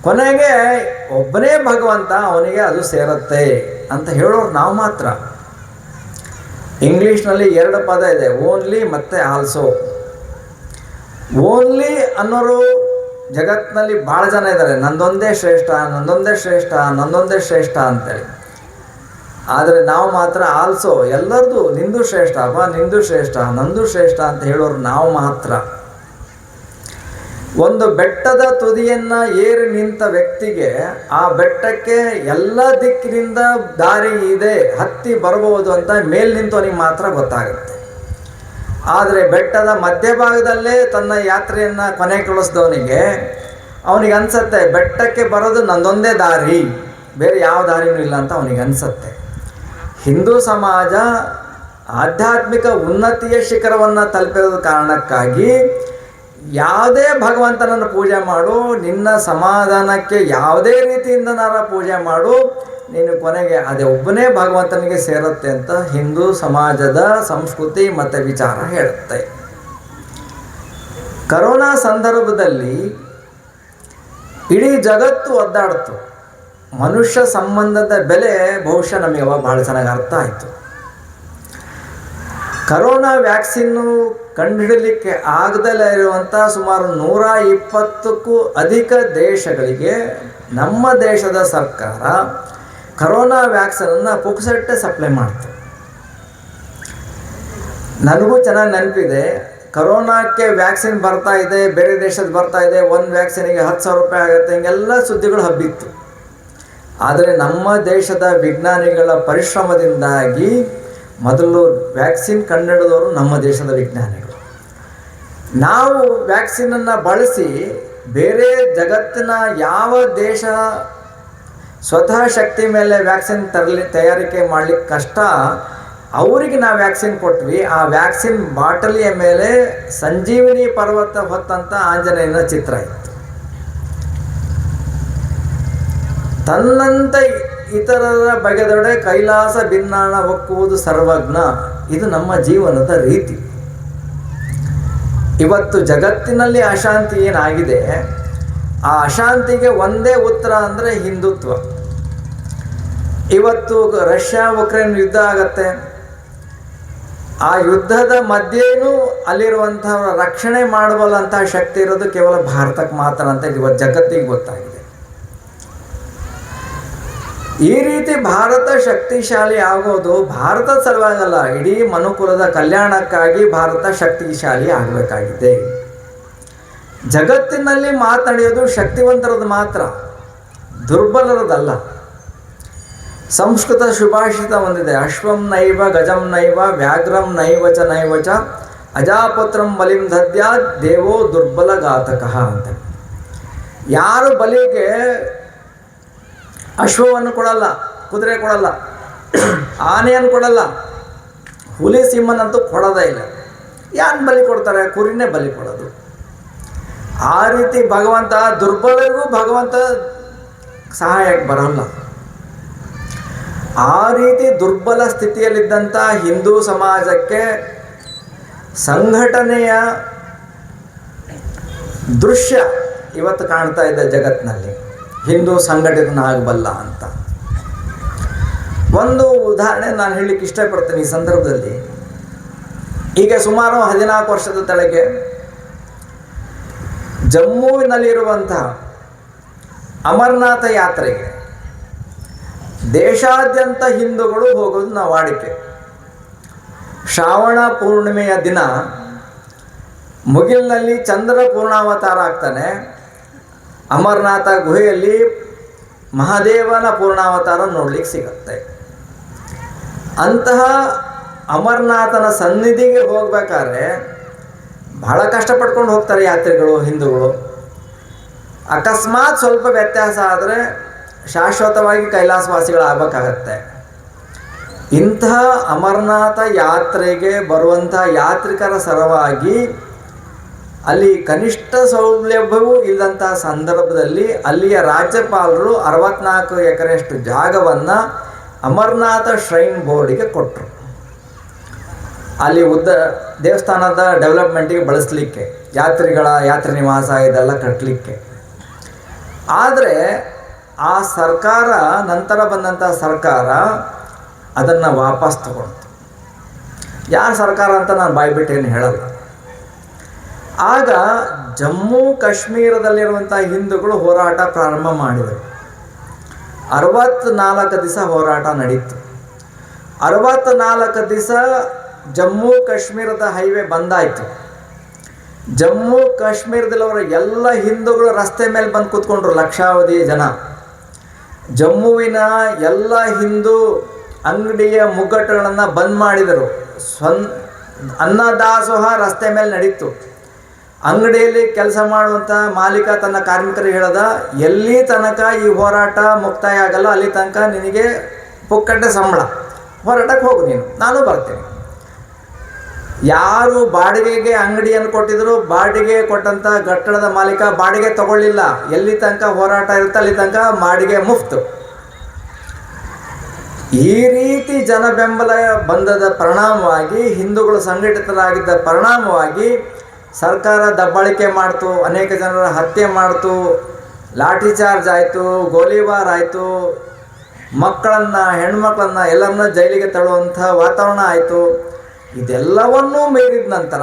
ಕೊನೆಗೆ ಒಬ್ಬನೇ ಭಗವಂತ, ಅವನಿಗೆ ಅದು ಸೇರುತ್ತೆ ಅಂತ ಹೇಳೋರು ನಾವು ಮಾತ್ರ. ಇಂಗ್ಲೀಷ್ನಲ್ಲಿ 2 ಪದ ಇದೆ, ಓನ್ಲಿ ಮತ್ತು ಆಲ್ಸೋ. ಓನ್ಲಿ ಅನ್ನೋರು ಜಗತ್ತಿನಲ್ಲಿ ಭಾಳ ಜನ ಇದ್ದಾರೆ, ನಂದೊಂದೇ ಶ್ರೇಷ್ಠ ಅಂತೇಳಿ. ಆದರೆ ನಾವು ಮಾತ್ರ ಆಲ್ಸೋ, ಎಲ್ಲರದು ನಿಂದು ಶ್ರೇಷ್ಠ ಅಪ್ಪ, ನಿಂದು ಶ್ರೇಷ್ಠ, ನಂದು ಶ್ರೇಷ್ಠ ಅಂತ ಹೇಳೋರು ನಾವು ಮಾತ್ರ. ಒಂದು ಬೆಟ್ಟದ ತುದಿಯನ್ನು ಏರಿ ನಿಂತ ವ್ಯಕ್ತಿಗೆ ಆ ಬೆಟ್ಟಕ್ಕೆ ಎಲ್ಲ ದಿಕ್ಕಿನಿಂದ ದಾರಿ ಇದೆ, ಹತ್ತಿ ಬರಬಹುದು ಅಂತ ಮೇಲ್ ನಿಂತವನಿಗೆ ಮಾತ್ರ ಗೊತ್ತಾಗುತ್ತೆ. ಆದರೆ ಬೆಟ್ಟದ ಮಧ್ಯಭಾಗದಲ್ಲೇ ತನ್ನ ಯಾತ್ರೆಯನ್ನು ಕೊನೆಗೊಳಿಸಿದವನಿಗೆ ಅವನಿಗೆ ಅನಿಸತ್ತೆ ಬೆಟ್ಟಕ್ಕೆ ಬರೋದು ನಂದೊಂದೇ ದಾರಿ, ಬೇರೆ ಯಾವ ದಾರಿನೂ ಇಲ್ಲ ಅಂತ ಅವನಿಗೆ ಅನಿಸತ್ತೆ. ಹಿಂದೂ ಸಮಾಜ ಆಧ್ಯಾತ್ಮಿಕ ಉನ್ನತಿಯ ಶಿಖರವನ್ನು ತಲುಪಿರೋದ ಕಾರಣಕ್ಕಾಗಿ ಯಾವುದೇ ಭಗವಂತನನ್ನು ಪೂಜೆ ಮಾಡು, ನಿನ್ನ ಸಮಾಧಾನಕ್ಕೆ ಯಾವುದೇ ರೀತಿಯಿಂದ ಪೂಜೆ ಮಾಡು, ನೀನು ಕೊನೆಗೆ ಅದೇ ಒಬ್ಬನೇ ಭಗವಂತನಿಗೆ ಸೇರುತ್ತೆ ಅಂತ ಹಿಂದೂ ಸಮಾಜದ ಸಂಸ್ಕೃತಿ ಮತ್ತು ವಿಚಾರ ಹೇಳುತ್ತೆ. ಕರೋನಾ ಸಂದರ್ಭದಲ್ಲಿ ಇಡೀ ಜಗತ್ತು ಒದ್ದಾಡ್ತು. ಮನುಷ್ಯ ಸಂಬಂಧದ ಬೆಲೆ ಬಹುಶಃ ನಮಗೆ ಅವಾಗ ಭಾಳ ಚೆನ್ನಾಗಿ ಅರ್ಥ ಆಯಿತು. ಕರೋನಾ ವ್ಯಾಕ್ಸಿನ್ನು ಕಂಡುಹಿಡಲಿಕ್ಕೆ ಆಗದಲ್ಲೇ ಇರುವಂಥ ಸುಮಾರು 120ಕ್ಕೂ ಅಧಿಕ ದೇಶಗಳಿಗೆ ನಮ್ಮ ದೇಶದ ಸರ್ಕಾರ ಕರೋನಾ ವ್ಯಾಕ್ಸಿನನ್ನು ಪುಕ್ಸಟ್ಟೆ ಸಪ್ಲೈ ಮಾಡ್ತು. ನನಗೂ ಚೆನ್ನಾಗಿ ನೆನಪಿದೆ, ಕರೋನಾಕ್ಕೆ ವ್ಯಾಕ್ಸಿನ್ ಬರ್ತಾ ಇದೆ, ಬೇರೆ ದೇಶದ ಬರ್ತಾ ಇದೆ, ಒಂದು ವ್ಯಾಕ್ಸಿನಿಗೆ 10,000 ರೂಪಾಯಿ ಆಗುತ್ತೆ, ಹಿಂಗೆಲ್ಲ ಸುದ್ದಿಗಳು ಹಬ್ಬಿತ್ತು. ಆದರೆ ನಮ್ಮ ದೇಶದ ವಿಜ್ಞಾನಿಗಳ ಪರಿಶ್ರಮದಿಂದಾಗಿ ಮೊದಲು ವ್ಯಾಕ್ಸಿನ್ ಕಂಡುಹಿಡಿದವರು ನಮ್ಮ ದೇಶದ ವಿಜ್ಞಾನಿಗಳು. ನಾವು ವ್ಯಾಕ್ಸಿನನ್ನು ಬಳಸಿ ಬೇರೆ ಜಗತ್ತಿನ ಯಾವ ದೇಶ ಸ್ವತಃ ಶಕ್ತಿ ಮೇಲೆ ವ್ಯಾಕ್ಸಿನ್ ತಯಾರಿಕೆ ಮಾಡಲಿಕ್ಕೆ ಕಷ್ಟ, ಅವರಿಗೆ ನಾವು ವ್ಯಾಕ್ಸಿನ್ ಕೊಟ್ವಿ. ಆ ವ್ಯಾಕ್ಸಿನ್ ಬಾಟಲಿಯ ಮೇಲೆ ಸಂಜೀವಿನಿ ಪರ್ವತ ಹೊತ್ತಂತ ಆಂಜನೇಯನ ಚಿತ್ರ ಇತ್ತು. ತನ್ನಂತ ಇತರರ ಬಗೆದೊಡೆ ಕೈಲಾಸ ಭಿನ್ನಾಣ ಒಕ್ಕುವುದು ಸರ್ವಜ್ಞ. ಇದು ನಮ್ಮ ಜೀವನದ ರೀತಿ. ಇವತ್ತು ಜಗತ್ತಿನಲ್ಲಿ ಅಶಾಂತಿ ಏನಾಗಿದೆ, ಆ ಅಶಾಂತಿಗೆ ಒಂದೇ ಉತ್ತರ ಅಂದರೆ ಹಿಂದುತ್ವ. ಇವತ್ತು ರಷ್ಯಾ ಉಕ್ರೇನ್ ಯುದ್ಧ ಆಗತ್ತೆ. ಆ ಯುದ್ಧದ ಮಧ್ಯೆನೂ ಅಲ್ಲಿರುವಂತಹ ರಕ್ಷಣೆ ಮಾಡಬಲ್ಲಂತಹ ಶಕ್ತಿ ಇರೋದು ಕೇವಲ ಭಾರತಕ್ಕೆ ಮಾತ್ರ ಅಂತ ಇವತ್ತು ಜಗತ್ತಿಗೆ ಗೊತ್ತಾಗಿದೆ. ಈ ರೀತಿ ಭಾರತ ಶಕ್ತಿಶಾಲಿ ಆಗೋದು ಭಾರತದ ಸಲುವಾಗಲ್ಲ, ಇಡೀ ಮನುಕುಲದ ಕಲ್ಯಾಣಕ್ಕಾಗಿ ಭಾರತ ಶಕ್ತಿಶಾಲಿ ಆಗಬೇಕಾಗಿದೆ. ಜಗತ್ತಿನಲ್ಲಿ ಮಾತನಾಡಿಯೋದು ಶಕ್ತಿವಂತರದ್ದು ಮಾತ್ರ, ದುರ್ಬಲರದಲ್ಲ. ಸಂಸ್ಕೃತ ಸುಭಾಷಿತ ಒಂದಿದೆ, ಅಶ್ವಂ ನೈವ ಗಜಂ ನೈವ ವ್ಯಾಘ್ರಂ ನೈವಚ ನೈವಚ ಅಜಾಪತ್ರಂ ಬಲಿಂ ದದ್ಯಾತ್ ದೇವೋ ದುರ್ಬಲ ಘಾತಕಃ ಅಂತ. ಯಾರು ಬಲಿಗೆ ಅಶ್ವವನ್ನು ಕೊಡಲ್ಲ, ಕುದುರೆ ಕೊಡಲ್ಲ, ಆನೆಯನ್ನು ಕೊಡಲ್ಲ, ಹುಲಿ ಸಿಂಹನಂತೂ ಕೊಡೋದೇ ಇಲ್ಲ. ಯಾರು ಬಲಿ ಕೊಡ್ತಾರೆ? ಕುರಿನೇ ಬಲಿ ಕೊಡೋದು. ಆ ರೀತಿ ಭಗವಂತ ದುರ್ಬಲರಿಗೂ ಭಗವಂತ ಸಹಾಯಕ್ಕೆ ಬರಲ್ಲ. ಆ ರೀತಿ ದುರ್ಬಲ ಸ್ಥಿತಿಯಲ್ಲಿದ್ದಂಥ ಹಿಂದೂ ಸಮಾಜಕ್ಕೆ ಸಂಘಟನೆಯ ದೃಶ್ಯ ಇವತ್ತು ಕಾಣ್ತಾ ಇದೆ ಜಗತ್ತಿನಲ್ಲಿ. ಹಿಂದೂ ಸಂಘಟಿತನಾಗಬಲ್ಲ ಅಂತ ಒಂದು ಉದಾಹರಣೆ ನಾನು ಹೇಳಲಿಕ್ಕೆ ಇಷ್ಟಪಡ್ತೀನಿ ಈ ಸಂದರ್ಭದಲ್ಲಿ. ಈಗ ಸುಮಾರು 14 ವರ್ಷದ ಕೆಳಗೆ ಜಮ್ಮುವಿನಲ್ಲಿರುವಂತಹ ಅಮರನಾಥ ಯಾತ್ರೆಗೆ ದೇಶಾದ್ಯಂತ ಹಿಂದೂಗಳು ಹೋಗೋದು ನಾವು ವಾಡಿಕೆ. ಶ್ರಾವಣ ಪೂರ್ಣಿಮೆಯ ದಿನ ಮುಗಿಲಿನಲ್ಲಿ ಚಂದ್ರ ಪೂರ್ಣಾವತಾರ ಆಗ್ತಾನೆ. ಅಮರನಾಥ ಗುಹೆಯಲ್ಲಿ ಮಹಾದೇವನ ಪೂರ್ಣಾವತಾರ ನೋಡ್ಲಿಕ್ಕೆ ಸಿಗುತ್ತೆ. ಅಂತಹ ಅಮರನಾಥನ ಸನ್ನಿಧಿಗೆ ಹೋಗ್ಬೇಕಾದ್ರೆ ಬಹಳ ಕಷ್ಟಪಟ್ಕೊಂಡು ಹೋಗ್ತಾರೆ ಯಾತ್ರಿಗಳು, ಹಿಂದೂಗಳು. ಅಕಸ್ಮಾತ್ ಸ್ವಲ್ಪ ವ್ಯತ್ಯಾಸ ಆದರೆ ಶಾಶ್ವತವಾಗಿ ಕೈಲಾಸವಾಸಿಗಳಾಗಬೇಕಾಗತ್ತೆ. ಇಂತಹ ಅಮರನಾಥ ಯಾತ್ರೆಗೆ ಬರುವಂಥ ಯಾತ್ರಿಕರ ಸಲುವಾಗಿ ಅಲ್ಲಿ ಕನಿಷ್ಠ ಸೌಲಭ್ಯವೂ ಇಲ್ಲದಂತಹ ಸಂದರ್ಭದಲ್ಲಿ ಅಲ್ಲಿಯ ರಾಜ್ಯಪಾಲರು 64 ಎಕರೆಯಷ್ಟು ಜಾಗವನ್ನು ಅಮರನಾಥ ಶ್ರೈನ್ ಬೋರ್ಡಿಗೆ ಕೊಟ್ಟರು. ಅಲ್ಲಿ ದೇವಸ್ಥಾನದ ಡೆವಲಪ್ಮೆಂಟಿಗೆ ಬಳಸಲಿಕ್ಕೆ, ಯಾತ್ರಿ ನಿವಾಸ ಇದೆಲ್ಲ ಕಟ್ಟಲಿಕ್ಕೆ. ಆದರೆ ಆ ಸರ್ಕಾರ, ನಂತರ ಬಂದಂಥ ಸರ್ಕಾರ ಅದನ್ನು ವಾಪಸ್ ತಗೊಂಡು, ಯಾರ ಸರ್ಕಾರ ಅಂತ ನಾನು ಬಾಯ್ಬಿಟ್ಟೇನು ಹೇಳಲ್ಲ. ಆಗ ಜಮ್ಮು ಕಾಶ್ಮೀರದಲ್ಲಿರುವಂಥ ಹಿಂದೂಗಳು ಹೋರಾಟ ಪ್ರಾರಂಭ ಮಾಡಿದರು. 64 ದಿವಸ ಹೋರಾಟ ನಡೀತು. 64 ದಿವಸ ಜಮ್ಮು ಕಾಶ್ಮೀರದ ಹೈವೇ ಬಂದಾಯಿತು. ಜಮ್ಮು ಕಾಶ್ಮೀರದಲ್ಲಿರುವ ಎಲ್ಲ ಹಿಂದೂಗಳು ರಸ್ತೆ ಮೇಲೆ ಬಂದು ಕೂತ್ಕೊಂಡ್ರು, ಲಕ್ಷಾವಧಿ ಜನ. ಜಮ್ಮುವಿನ ಎಲ್ಲ ಹಿಂದೂ ಅಂಗಡಿಯ ಮುಗ್ಗಟ್ಟುಗಳನ್ನು ಬಂದ್ ಮಾಡಿದರು. ಅನ್ನದಾಸೋಹ ರಸ್ತೆ ಮೇಲೆ ನಡೀತು. ಅಂಗಡಿಯಲ್ಲಿ ಕೆಲಸ ಮಾಡುವಂಥ ಮಾಲೀಕ ತನ್ನ ಕಾರ್ಮಿಕರಿಗೆ ಹೇಳ್ದ, ಎಲ್ಲಿ ತನಕ ಈ ಹೋರಾಟ ಮುಕ್ತಾಯ ಆಗಲ್ಲ ಅಲ್ಲಿ ತನಕ ನಿನಗೆ ಪುಕ್ಕಟ್ಟೆ ಸಂಬಳ, ಹೋರಾಟಕ್ಕೆ ಹೋಗು ನೀನು, ನಾನು ಬರ್ತೇನೆ. ಯಾರು ಬಾಡಿಗೆಗೆ ಅಂಗಡಿಯನ್ನು ಕೊಟ್ಟಿದ್ರು, ಬಾಡಿಗೆ ಕೊಟ್ಟಂಥ ಕಟ್ಟಡದ ಮಾಲೀಕ ಬಾಡಿಗೆ ತಗೊಳ್ಳಿಲ್ಲ. ಎಲ್ಲಿ ತನಕ ಹೋರಾಟ ಇರುತ್ತೆ ಅಲ್ಲಿ ತನಕ ಬಾಡಿಗೆ ಮುಫ್ತು. ಈ ರೀತಿ ಜನ ಬೆಂಬಲ ಬಂದದ ಪರಿಣಾಮವಾಗಿ, ಹಿಂದೂಗಳು ಸಂಘಟಿತರಾಗಿದ್ದ ಪರಿಣಾಮವಾಗಿ ಸರ್ಕಾರ ದಬ್ಬಾಳಿಕೆ ಮಾಡ್ತು, ಅನೇಕ ಜನರ ಹತ್ಯೆ ಮಾಡ್ತು, ಲಾಠಿ ಚಾರ್ಜ್ ಆಯಿತು, ಗೋಲಿಬಾರ್ ಆಯಿತು, ಮಕ್ಕಳನ್ನು, ಹೆಣ್ಮಕ್ಳನ್ನು ಎಲ್ಲರನ್ನ ಜೈಲಿಗೆ ತಳ್ಳುವಂಥ ವಾತಾವರಣ ಆಯಿತು. ಇದೆಲ್ಲವನ್ನೂ ಮೀರಿದ ನಂತರ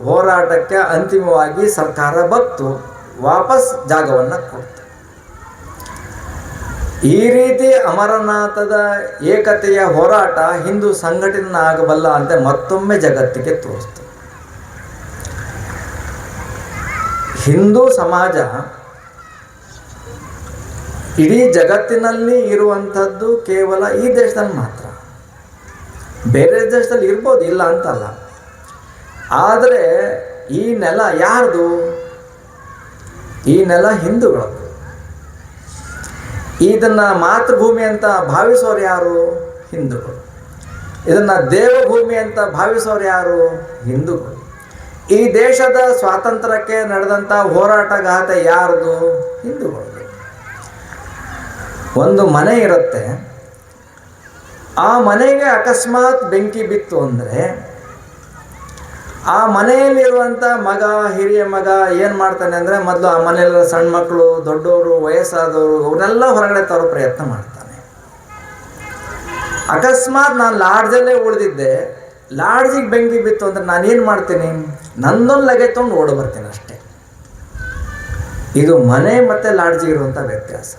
ಹೋರಾಟಕ್ಕೆ ಅಂತಿಮವಾಗಿ ಸರ್ಕಾರ ಬತ್ತು ವಾಪಸ್ ಜಾಗವನ್ನು ಕೊಡ್ತು. ಈ ರೀತಿ ಅಮರನಾಥದ ಏಕತೆಯ ಹೋರಾಟ ಹಿಂದೂ ಸಂಘಟನೆ ಆಗಬಲ್ಲ ಅಂತ ಮತ್ತೊಮ್ಮೆ ಜಗತ್ತಿಗೆ ತೋರಿಸ್ತು. ಹಿಂದೂ ಸಮಾಜ ಇಡೀ ಜಗತ್ತಿನಲ್ಲಿ ಇರುವಂಥದ್ದು ಕೇವಲ ಈ ದೇಶದಲ್ಲಿ ಮಾತ್ರ. ಬೇರೆ ದೇಶದಲ್ಲಿ ಇರ್ಬೋದು, ಇಲ್ಲ ಅಂತಲ್ಲ. ಆದರೆ ಈ ನೆಲ ಯಾರ್ದು? ಈ ನೆಲ ಹಿಂದೂಗಳದ್ದು. ಇದನ್ನು ಮಾತೃಭೂಮಿ ಅಂತ ಭಾವಿಸೋರು ಯಾರು? ಹಿಂದೂಗಳು. ಇದನ್ನು ದೇವಭೂಮಿ ಅಂತ ಭಾವಿಸೋರು ಯಾರು? ಹಿಂದೂಗಳು. ಈ ದೇಶದ ಸ್ವಾತಂತ್ರ್ಯಕ್ಕೆ ನಡೆದಂಥ ಹೋರಾಟಗಾಥೆ ಯಾರ್ದು? ಹಿಂದೂಗಳು. ಒಂದು ಮನೆ ಇರುತ್ತೆ, ಆ ಮನೆಗೆ ಅಕಸ್ಮಾತ್ ಬೆಂಕಿ ಬಿತ್ತು ಅಂದರೆ ಆ ಮನೆಯಲ್ಲಿರುವಂಥ ಮಗ, ಹಿರಿಯ ಮಗ ಏನು ಮಾಡ್ತಾನೆ ಅಂದರೆ ಮೊದಲು ಆ ಮನೆಯಲ್ಲಿರೋ ಸಣ್ಣ ಮಕ್ಕಳು, ದೊಡ್ಡವರು, ವಯಸ್ಸಾದವರು ಅವನ್ನೆಲ್ಲ ಹೊರಗಡೆ ತರೋ ಪ್ರಯತ್ನ ಮಾಡ್ತಾನೆ. ಅಕಸ್ಮಾತ್ ನಾನು ಲಾಡ್ಜಲ್ಲೇ ಉಳಿದಿದ್ದೆ, ಲಾಡ್ಜಿಗೆ ಬೆಂಕಿ ಬಿತ್ತು ಅಂದರೆ ನಾನೇನು ಮಾಡ್ತೀನಿ? ನನ್ನೊಂದು ಲಗೇಜ್ ತೊಗೊಂಡು ಓಡಿ ಬರ್ತೀನಿ ಅಷ್ಟೇ. ಇದು ಮನೆ ಮತ್ತು ಲಾಡ್ಜಿಗೆ ಇರುವಂಥ ವ್ಯತ್ಯಾಸ.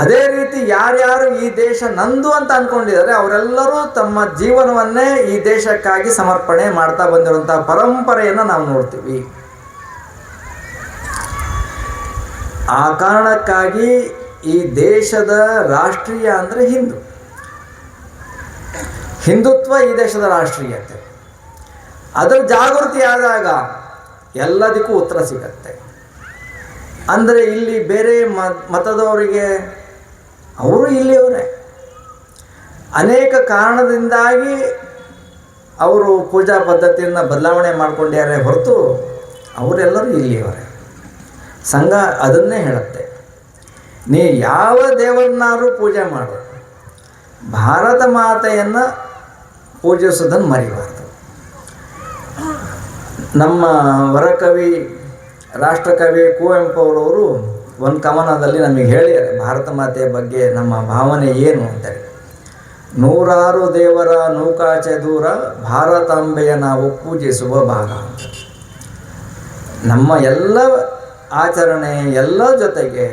ಅದೇ ರೀತಿ ಯಾರ್ಯಾರು ಈ ದೇಶ ನಂದು ಅಂತ ಅಂದ್ಕೊಂಡಿದ್ದಾರೆ ಅವರೆಲ್ಲರೂ ತಮ್ಮ ಜೀವನವನ್ನೇ ಈ ದೇಶಕ್ಕಾಗಿ ಸಮರ್ಪಣೆ ಮಾಡ್ತಾ ಬಂದಿರುವಂಥ ಪರಂಪರೆಯನ್ನು ನಾವು ನೋಡ್ತೀವಿ. ಆ ಕಾರಣಕ್ಕಾಗಿ ಈ ದೇಶದ ರಾಷ್ಟ್ರೀಯ ಅಂದರೆ ಹಿಂದುತ್ವ ಈ ದೇಶದ ರಾಷ್ಟ್ರೀಯತೆ. ಅದರ ಜಾಗೃತಿ ಆದಾಗ ಎಲ್ಲದಕ್ಕೂ ಉತ್ತರ ಸಿಗತ್ತೆ. ಅಂದರೆ ಇಲ್ಲಿ ಬೇರೆ ಮತದವರಿಗೆ ಅವರು ಇಲ್ಲಿಯವರೇ, ಅನೇಕ ಕಾರಣದಿಂದಾಗಿ ಅವರು ಪೂಜಾ ಪದ್ಧತಿಯನ್ನು ಬದಲಾವಣೆ ಮಾಡಿಕೊಂಡಿದ್ದಾರೆ ಹೊರತು ಅವರೆಲ್ಲರೂ ಇಲ್ಲಿಯವರೇ. ಸಂಘ ಅದನ್ನೇ ಹೇಳುತ್ತೆ, ನೀ ಯಾವ ದೇವರನ್ನಾದರೂ ಪೂಜೆ ಮಾಡು, ಭಾರತ ಮಾತೆಯನ್ನು ಪೂಜಿಸೋದನ್ನು ಮರಿಬಾರ್ದು. ನಮ್ಮ ವರಕವಿ, ರಾಷ್ಟ್ರಕವಿ ಕುವೆಂಪು ಅವರವರು ಒಂದು ಕವನದಲ್ಲಿ ನಮಗೆ ಹೇಳಿದ್ದಾರೆ ಭಾರತ ಮಾತೆಯ ಬಗ್ಗೆ ನಮ್ಮ ಭಾವನೆ ಏನು ಅಂತೇಳಿ. ನೂರಾರು ದೇವರ ನೌಕಾಚೆ ದೂರ, ಭಾರತಾಂಬೆಯ ನಾವು ಪೂಜಿಸುವ ಭಾಗ ಅಂತ. ನಮ್ಮ ಎಲ್ಲ ಆಚರಣೆ ಎಲ್ಲ ಜೊತೆಗೆ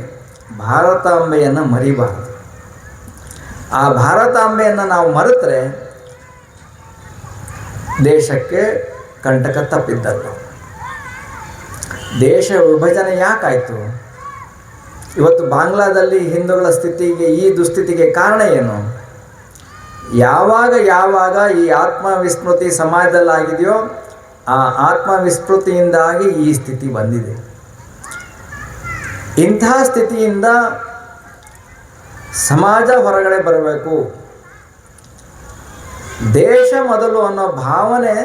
ಭಾರತಾಂಬೆಯನ್ನು ಮರಿಬಾರದು. ಆ ಭಾರತಾಂಬೆಯನ್ನು ನಾವು ಮರೆತರೆ ದೇಶಕ್ಕೆ ಕಂಟಕ ತಪ್ಪಿದ್ದಲ್ಲ. ದೇಶ ವಿಭಜನೆ ಯಾಕಾಯಿತು? ಇವತ್ತು ಬಾಂಗ್ಲಾದಲ್ಲಿ ಹಿಂದೂಗಳ ಸ್ಥಿತಿಗೆ, ಈ ದುಸ್ಥಿತಿಗೆ ಕಾರಣ ಏನು? ಯಾವಾಗ ಈ ಆತ್ಮವಿಸ್ಮೃತಿ ಸಮಾಜದಲ್ಲಾಗಿದೆಯೋ ಆ ಆತ್ಮವಿಸ್ಮೃತಿಯಿಂದಾಗಿ ಈ ಸ್ಥಿತಿ ಬಂದಿದೆ. ಇಂಥ ಸ್ಥಿತಿಯಿಂದ ಸಮಾಜ ಹೊರಗಡೆ ಬರಬೇಕು, ದೇಶ ಮೊದಲು ಅನ್ನೋ ಭಾವನೆ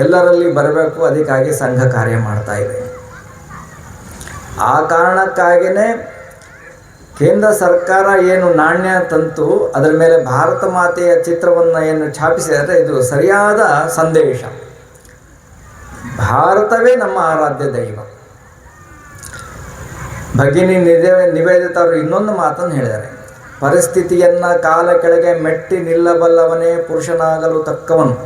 ಎಲ್ಲರಲ್ಲಿ ಬರಬೇಕು. ಅದಕ್ಕಾಗಿ ಸಂಘ ಕಾರ್ಯ ಮಾಡ್ತಾ ಇದೆ. ಆ ಕಾರಣಕ್ಕಾಗಿಯೇ ಕೇಂದ್ರ ಸರ್ಕಾರ ಏನು ನಾಣ್ಯ ತಂತು ಅದರ ಮೇಲೆ ಭಾರತ ಮಾತೆಯ ಚಿತ್ರವನ್ನು ಏನು ಛಾಪಿಸಿದರೆ ಇದು ಸರಿಯಾದ ಸಂದೇಶ. ಭಾರತವೇ ನಮ್ಮ ಆರಾಧ್ಯ ದೈವ. ಭಗಿನಿ ನಿವೇದಿತರು ಇನ್ನೊಂದು ಮಾತನ್ನು ಹೇಳಿದ್ದಾರೆ, ಪರಿಸ್ಥಿತಿಯನ್ನು ಕಾಲ ಕೆಳಗೆ ಮೆಟ್ಟಿ ನಿಲ್ಲಬಲ್ಲವನೇ ಪುರುಷನಾಗಲು ತಕ್ಕವನು.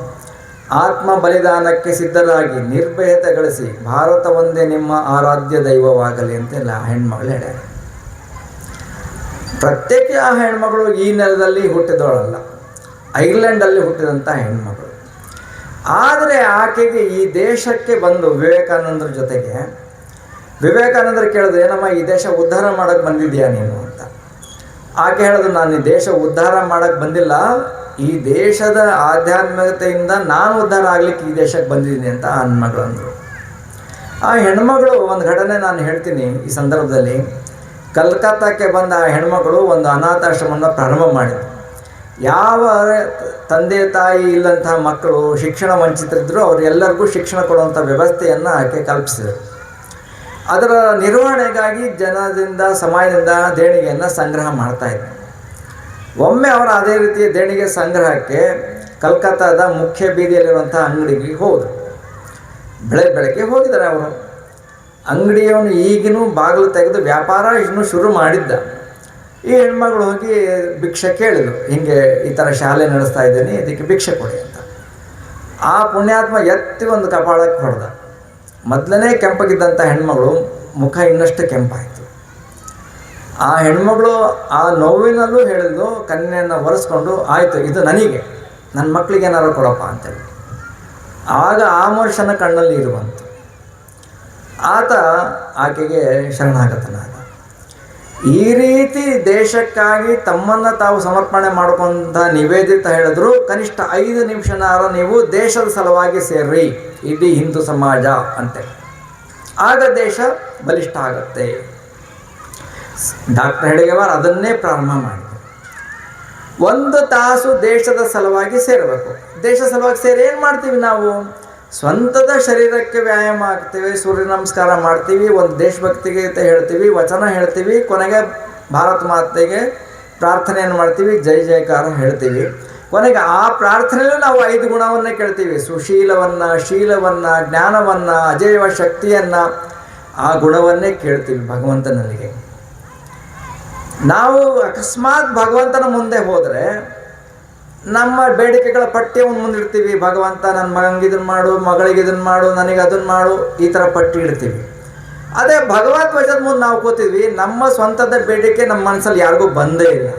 ಆತ್ಮ ಬಲಿದಾನಕ್ಕೆ ಸಿದ್ಧರಾಗಿ ನಿರ್ಭಯತೆ ಗಳಿಸಿ ಭಾರತ ಒಂದೇ ನಿಮ್ಮ ಆರಾಧ್ಯ ದೈವವಾಗಲಿ ಅಂತೆಲ್ಲ ಹೆಣ್ಮಗಳು ಹೇಳ್ಯಾರ. ಪ್ರತ್ಯೇಕ ಆ ಹೆಣ್ಮಗಳು ಈ ನೆಲದಲ್ಲಿ ಹುಟ್ಟಿದವಳಲ್ಲ, ಐರ್ಲೆಂಡಲ್ಲಿ ಹುಟ್ಟಿದಂಥ ಹೆಣ್ಮಗಳು. ಆದರೆ ಆಕೆಗೆ ಈ ದೇಶಕ್ಕೆ ಬಂದು ವಿವೇಕಾನಂದರ ಜೊತೆಗೆ ವಿವೇಕಾನಂದರು ಕೇಳಿದ್ರು, ಏನಮ್ಮ ಈ ದೇಶ ಉದ್ಧಾರ ಮಾಡೋಕ್ಕೆ ಬಂದಿದ್ಯಾ ನೀನು ಅಂತ. ಆಕೆ ಹೇಳಿದ್ರು, ನಾನು ಈ ದೇಶ ಉದ್ಧಾರ ಮಾಡೋಕ್ಕೆ ಬಂದಿಲ್ಲ, ಈ ದೇಶದ ಆಧ್ಯಾತ್ಮಿಕತೆಯಿಂದ ನಾನು ಉದ್ಧಾರ ಆಗ್ಲಿಕ್ಕೆ ಈ ದೇಶಕ್ಕೆ ಬಂದಿದ್ದೀನಿ ಅಂತ ಹೆಣ್ಮಗಳು ಅಂದರು. ಆ ಹೆಣ್ಮಗಳು ಒಂದು ಘಟನೆ ನಾನು ಹೇಳ್ತೀನಿ ಈ ಸಂದರ್ಭದಲ್ಲಿ. ಕಲ್ಕತ್ತಾಕ್ಕೆ ಬಂದ ಆ ಹೆಣ್ಮಗಳು ಒಂದು ಅನಾಥಾಶ್ರಮವನ್ನು ಪ್ರಾರಂಭ ಮಾಡಿದರು. ಯಾವ ತಂದೆ ತಾಯಿ ಇಲ್ಲಂತಹ ಮಕ್ಕಳು ಶಿಕ್ಷಣ ವಂಚಿತರಿದ್ದರು ಅವರೆಲ್ಲರಿಗೂ ಶಿಕ್ಷಣ ಕೊಡುವಂಥ ವ್ಯವಸ್ಥೆಯನ್ನು ಆಕೆ ಕಲ್ಪಿಸಿದರು. ಅದರ ನಿರ್ವಹಣೆಗಾಗಿ ಜನದಿಂದ, ಸಮಾಜದಿಂದ ದೇಣಿಗೆಯನ್ನು ಸಂಗ್ರಹ ಮಾಡ್ತಾಯಿದ್ರು. ಒಮ್ಮೆ ಅವರು ಅದೇ ರೀತಿಯ ದೇಣಿಗೆ ಸಂಗ್ರಹಕ್ಕೆ ಕಲ್ಕತ್ತಾದ ಮುಖ್ಯ ಬೀದಿಯಲ್ಲಿರುವಂಥ ಅಂಗಡಿಗೆ ಹೋದರು. ಬೆಳಗ್ಗೆ ಹೋಗಿದ್ದಾರೆ ಅವರು. ಅಂಗಡಿಯವನು ಈಗಿನೂ ಬಾಗಿಲು ತೆಗೆದು ವ್ಯಾಪಾರ ಇನ್ನೂ ಶುರು ಮಾಡಿದ್ದ. ಈ ಹೆಣ್ಮಗಳು ಹೋಗಿ ಭಿಕ್ಷೆ ಕೇಳಿದ್ರು, ಹಿಂಗೆ ಈ ಥರ ಶಾಲೆ ನಡೆಸ್ತಾ ಇದ್ದೀನಿ, ಇದಕ್ಕೆ ಭಿಕ್ಷೆ ಕೊಡಿ ಅಂತ. ಆ ಪುಣ್ಯಾತ್ಮ ಎತ್ತಿ ಒಂದು ಕಪಾಳಕ್ಕೆ ಹೊಡೆದ. ಮೊದಲನೇ ಕೆಂಪಗಿದ್ದಂಥ ಹೆಣ್ಮಗಳು ಮುಖ ಇನ್ನಷ್ಟು ಕೆಂಪಾಯಿತು. ಆ ಹೆಣ್ಮಗಳು ಆ ನೋವಿನಲ್ಲೂ ಹೇಳಿದ್ಲು, ಕನ್ಯೆಯನ್ನು ಒರೆಸ್ಕೊಂಡು, ಆಯಿತು ಇದು ನನಗೆ, ನನ್ನ ಮಕ್ಕಳಿಗೆ ಏನಾರು ಕೊಡಪ್ಪ ಅಂತೇಳಿ. ಆಗ ಆ ಮನುಷ್ಯನ ಕಣ್ಣಲ್ಲಿ ನೀರು ಬಂತು. ಆತ ಆಕೆಗೆ ಶರಣಾಗತನಾದ. ಈ ರೀತಿ ದೇಶಕ್ಕಾಗಿ ತಮ್ಮನ್ನು ತಾವು ಸಮರ್ಪಣೆ ಮಾಡ್ಕೊಂತ ನಿವೇದಿತ ಹೇಳಿದ್ರು, ಕನಿಷ್ಠ 5 ನಿಮಿಷನಾರ ನೀವು ದೇಶದ ಸಲುವಾಗಿ ಸೇರ್ರಿ ಇಡೀ ಹಿಂದೂ ಸಮಾಜ ಅಂತೆ, ಆಗ ದೇಶ ಬಲಿಷ್ಠ ಆಗತ್ತೆ. ಡಾಕ್ಟರ್ ಹೆಡ್ಗೇವಾರ್ ಅದನ್ನೇ ಪ್ರಾರಂಭ ಮಾಡಿದರು. 1 ತಾಸು ದೇಶದ ಸಲುವಾಗಿ ಸೇರಬೇಕು. ದೇಶ ಸಲುವಾಗಿ ಸೇರಿ ಏನು ಮಾಡ್ತೀವಿ ನಾವು? ಸ್ವಂತದ ಶರೀರಕ್ಕೆ ವ್ಯಾಯಾಮ ಆಗ್ತೀವಿ, ಸೂರ್ಯ ನಮಸ್ಕಾರ ಮಾಡ್ತೀವಿ, ಒಂದು ದೇಶಭಕ್ತಿಗೆ ಹೇಳ್ತೀವಿ, ವಚನ ಹೇಳ್ತೀವಿ, ಕೊನೆಗೆ ಭಾರತ ಮಾತೆಗೆ ಪ್ರಾರ್ಥನೆಯನ್ನು ಮಾಡ್ತೀವಿ, ಜೈ ಜಯಕಾರ ಹೇಳ್ತೀವಿ. ಕೊನೆಗೆ ಆ ಪ್ರಾರ್ಥನೆಯಲ್ಲೂ ನಾವು 5 ಗುಣವನ್ನು ಕೇಳ್ತೀವಿ: ಸುಶೀಲವನ್ನು, ಶೀಲವನ್ನು, ಜ್ಞಾನವನ್ನು, ಅಜೇಯ ಶಕ್ತಿಯನ್ನು. ಆ ಗುಣವನ್ನೇ ಕೇಳ್ತೀವಿ ಭಗವಂತನಿಗೆ. ನಾವು ಅಕಸ್ಮಾತ್ ಭಗವಂತನ ಮುಂದೆ ಹೋದರೆ ನಮ್ಮ ಬೇಡಿಕೆಗಳ ಪಟ್ಟಿಯನ್ನು ಮುಂದಿಡ್ತೀವಿ. ಭಗವಂತ ನನ್ನ ಮಗನಿಗೆ ಇದನ್ನು ಮಾಡು, ಮಗಳಿಗೆ ಇದನ್ನು ಮಾಡು, ನನಗೆ ಅದನ್ನು ಮಾಡು, ಈ ಥರ ಪಟ್ಟಿ ಇಡ್ತೀವಿ. ಅದೇ ಭಗವತ್ ವಚನದ ಮುಂದೆ ನಾವು ಕೂತಿದ್ವಿ, ನಮ್ಮ ಸ್ವಂತದ ಬೇಡಿಕೆ ನಮ್ಮ ಮನಸ್ಸಲ್ಲಿ ಯಾರಿಗೂ ಬಂದೇ ಇಲ್ಲ,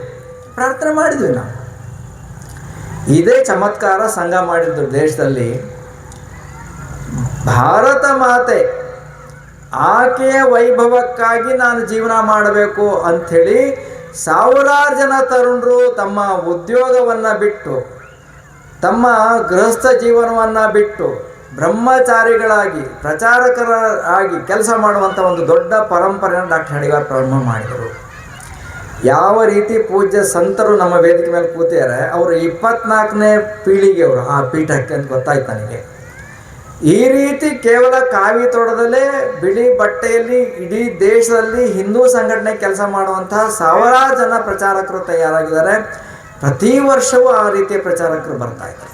ಪ್ರಾರ್ಥನೆ ಮಾಡಿದ್ವಿ ನಾವು. ಇದೇ ಚಮತ್ಕಾರ ಸಂಘ ಮಾಡಿದ್ದು ದೇಶದಲ್ಲಿ. ಭಾರತ ಮಾತೆ ಆಕೆಯ ವೈಭವಕ್ಕಾಗಿ ನಾನು ಜೀವನ ಮಾಡಬೇಕು ಅಂಥೇಳಿ ಸಾವಿರಾರು ಜನ ತರುಣರು ತಮ್ಮ ಉದ್ಯೋಗವನ್ನು ಬಿಟ್ಟು, ತಮ್ಮ ಗೃಹಸ್ಥ ಜೀವನವನ್ನು ಬಿಟ್ಟು ಬ್ರಹ್ಮಚಾರಿಗಳಾಗಿ ಪ್ರಚಾರಕರಾಗಿ ಕೆಲಸ ಮಾಡುವಂಥ ಒಂದು ದೊಡ್ಡ ಪರಂಪರೆಯನ್ನು ಡಾಕ್ಟರ್ ಹೆಡ್ಗೇವಾರ್ ಪ್ರಾರಂಭ ಮಾಡಿದರು. ಯಾವ ರೀತಿ ಪೂಜ್ಯ ಸಂತರು ನಮ್ಮ ವೇದಿಕೆ ಮೇಲೆ ಕೂತಿದ್ದಾರೆ, ಅವರು 24ನೇ ಪೀಳಿಗೆಯವರು ಆ ಪೀಠಕ್ಕೆ ಅಂತ ಗೊತ್ತಾಯ್ತು ನನಗೆ. ಈ ರೀತಿ ಕೇವಲ ಕಾವಿ ತೋಟದಲ್ಲೇ ಬಿಳಿ ಬಟ್ಟೆಯಲ್ಲಿ ಇಡೀ ದೇಶದಲ್ಲಿ ಹಿಂದೂ ಸಂಘಟನೆ ಕೆಲಸ ಮಾಡುವಂತಹ ಸಾವಿರಾರು ಜನ ಪ್ರಚಾರಕರು ತಯಾರಾಗಿದ್ದಾರೆ. ಪ್ರತಿ ವರ್ಷವೂ ಆ ರೀತಿಯ ಪ್ರಚಾರಕರು ಬರ್ತಾ ಇದ್ದಾರೆ.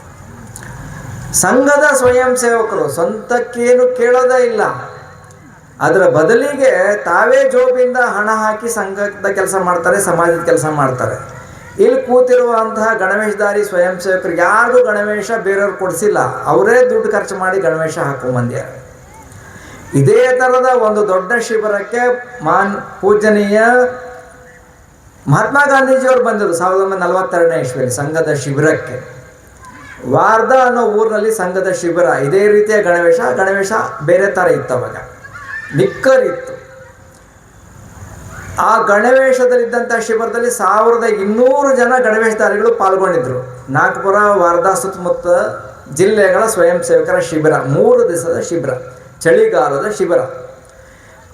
ಸಂಘದ ಸ್ವಯಂ ಸೇವಕರು ಸ್ವಂತಕ್ಕೇನು ಕೇಳೋದೇ ಇಲ್ಲ, ಅದರ ಬದಲಿಗೆ ತಾವೇ ಜೋಬಿಂದ ಹಣ ಹಾಕಿ ಸಂಘದ ಕೆಲಸ ಮಾಡ್ತಾರೆ, ಸಮಾಜದ ಕೆಲಸ ಮಾಡ್ತಾರೆ. ಇಲ್ಲಿ ಕೂತಿರುವಂತಹ ಗಣವೇಶಧಾರಿ ಸ್ವಯಂ ಸೇವಕರು ಯಾರಿಗೂ ಗಣವೇಶ ಬೇರೆಯವ್ರು ಕೊಡಿಸಿಲ್ಲ, ಅವರೇ ದುಡ್ಡು ಖರ್ಚು ಮಾಡಿ ಗಣವೇಶ ಹಾಕೊಂಡ್ಬಂದ್ಯಾರ. ಇದೇ ಥರದ ಒಂದು ದೊಡ್ಡ ಶಿಬಿರಕ್ಕೆ ಪೂಜನೀಯ ಮಹಾತ್ಮ ಗಾಂಧೀಜಿಯವರು ಬಂದರು 1942ನೇ ಇಸ್ವಿಯಲ್ಲಿ ಸಂಘದ ಶಿಬಿರಕ್ಕೆ. ವಾರ್ಧಾ ಅನ್ನೋ ಊರಿನಲ್ಲಿ ಸಂಘದ ಶಿಬಿರ. ಇದೇ ರೀತಿಯ ಗಣವೇಶ ಬೇರೆ ಥರ ಇತ್ತು, ಅವಾಗ ನಿಕ್ಕರ್ ಇತ್ತು. ಆ ಗಣವೇಶದಲ್ಲಿದ್ದಂಥ ಶಿಬಿರದಲ್ಲಿ 1200 ಜನ ಗಣವೇಶಧಾರಿಗಳು ಪಾಲ್ಗೊಂಡಿದ್ದರು. ನಾಗ್ಪುರ, ವಾರ್ಧಾ ಸುತ್ತಮುತ್ತ ಜಿಲ್ಲೆಗಳ ಸ್ವಯಂ ಸೇವಕರ ಶಿಬಿರ, 3 ದಿವಸದ ಶಿಬಿರ, ಚಳಿಗಾಲದ ಶಿಬಿರ.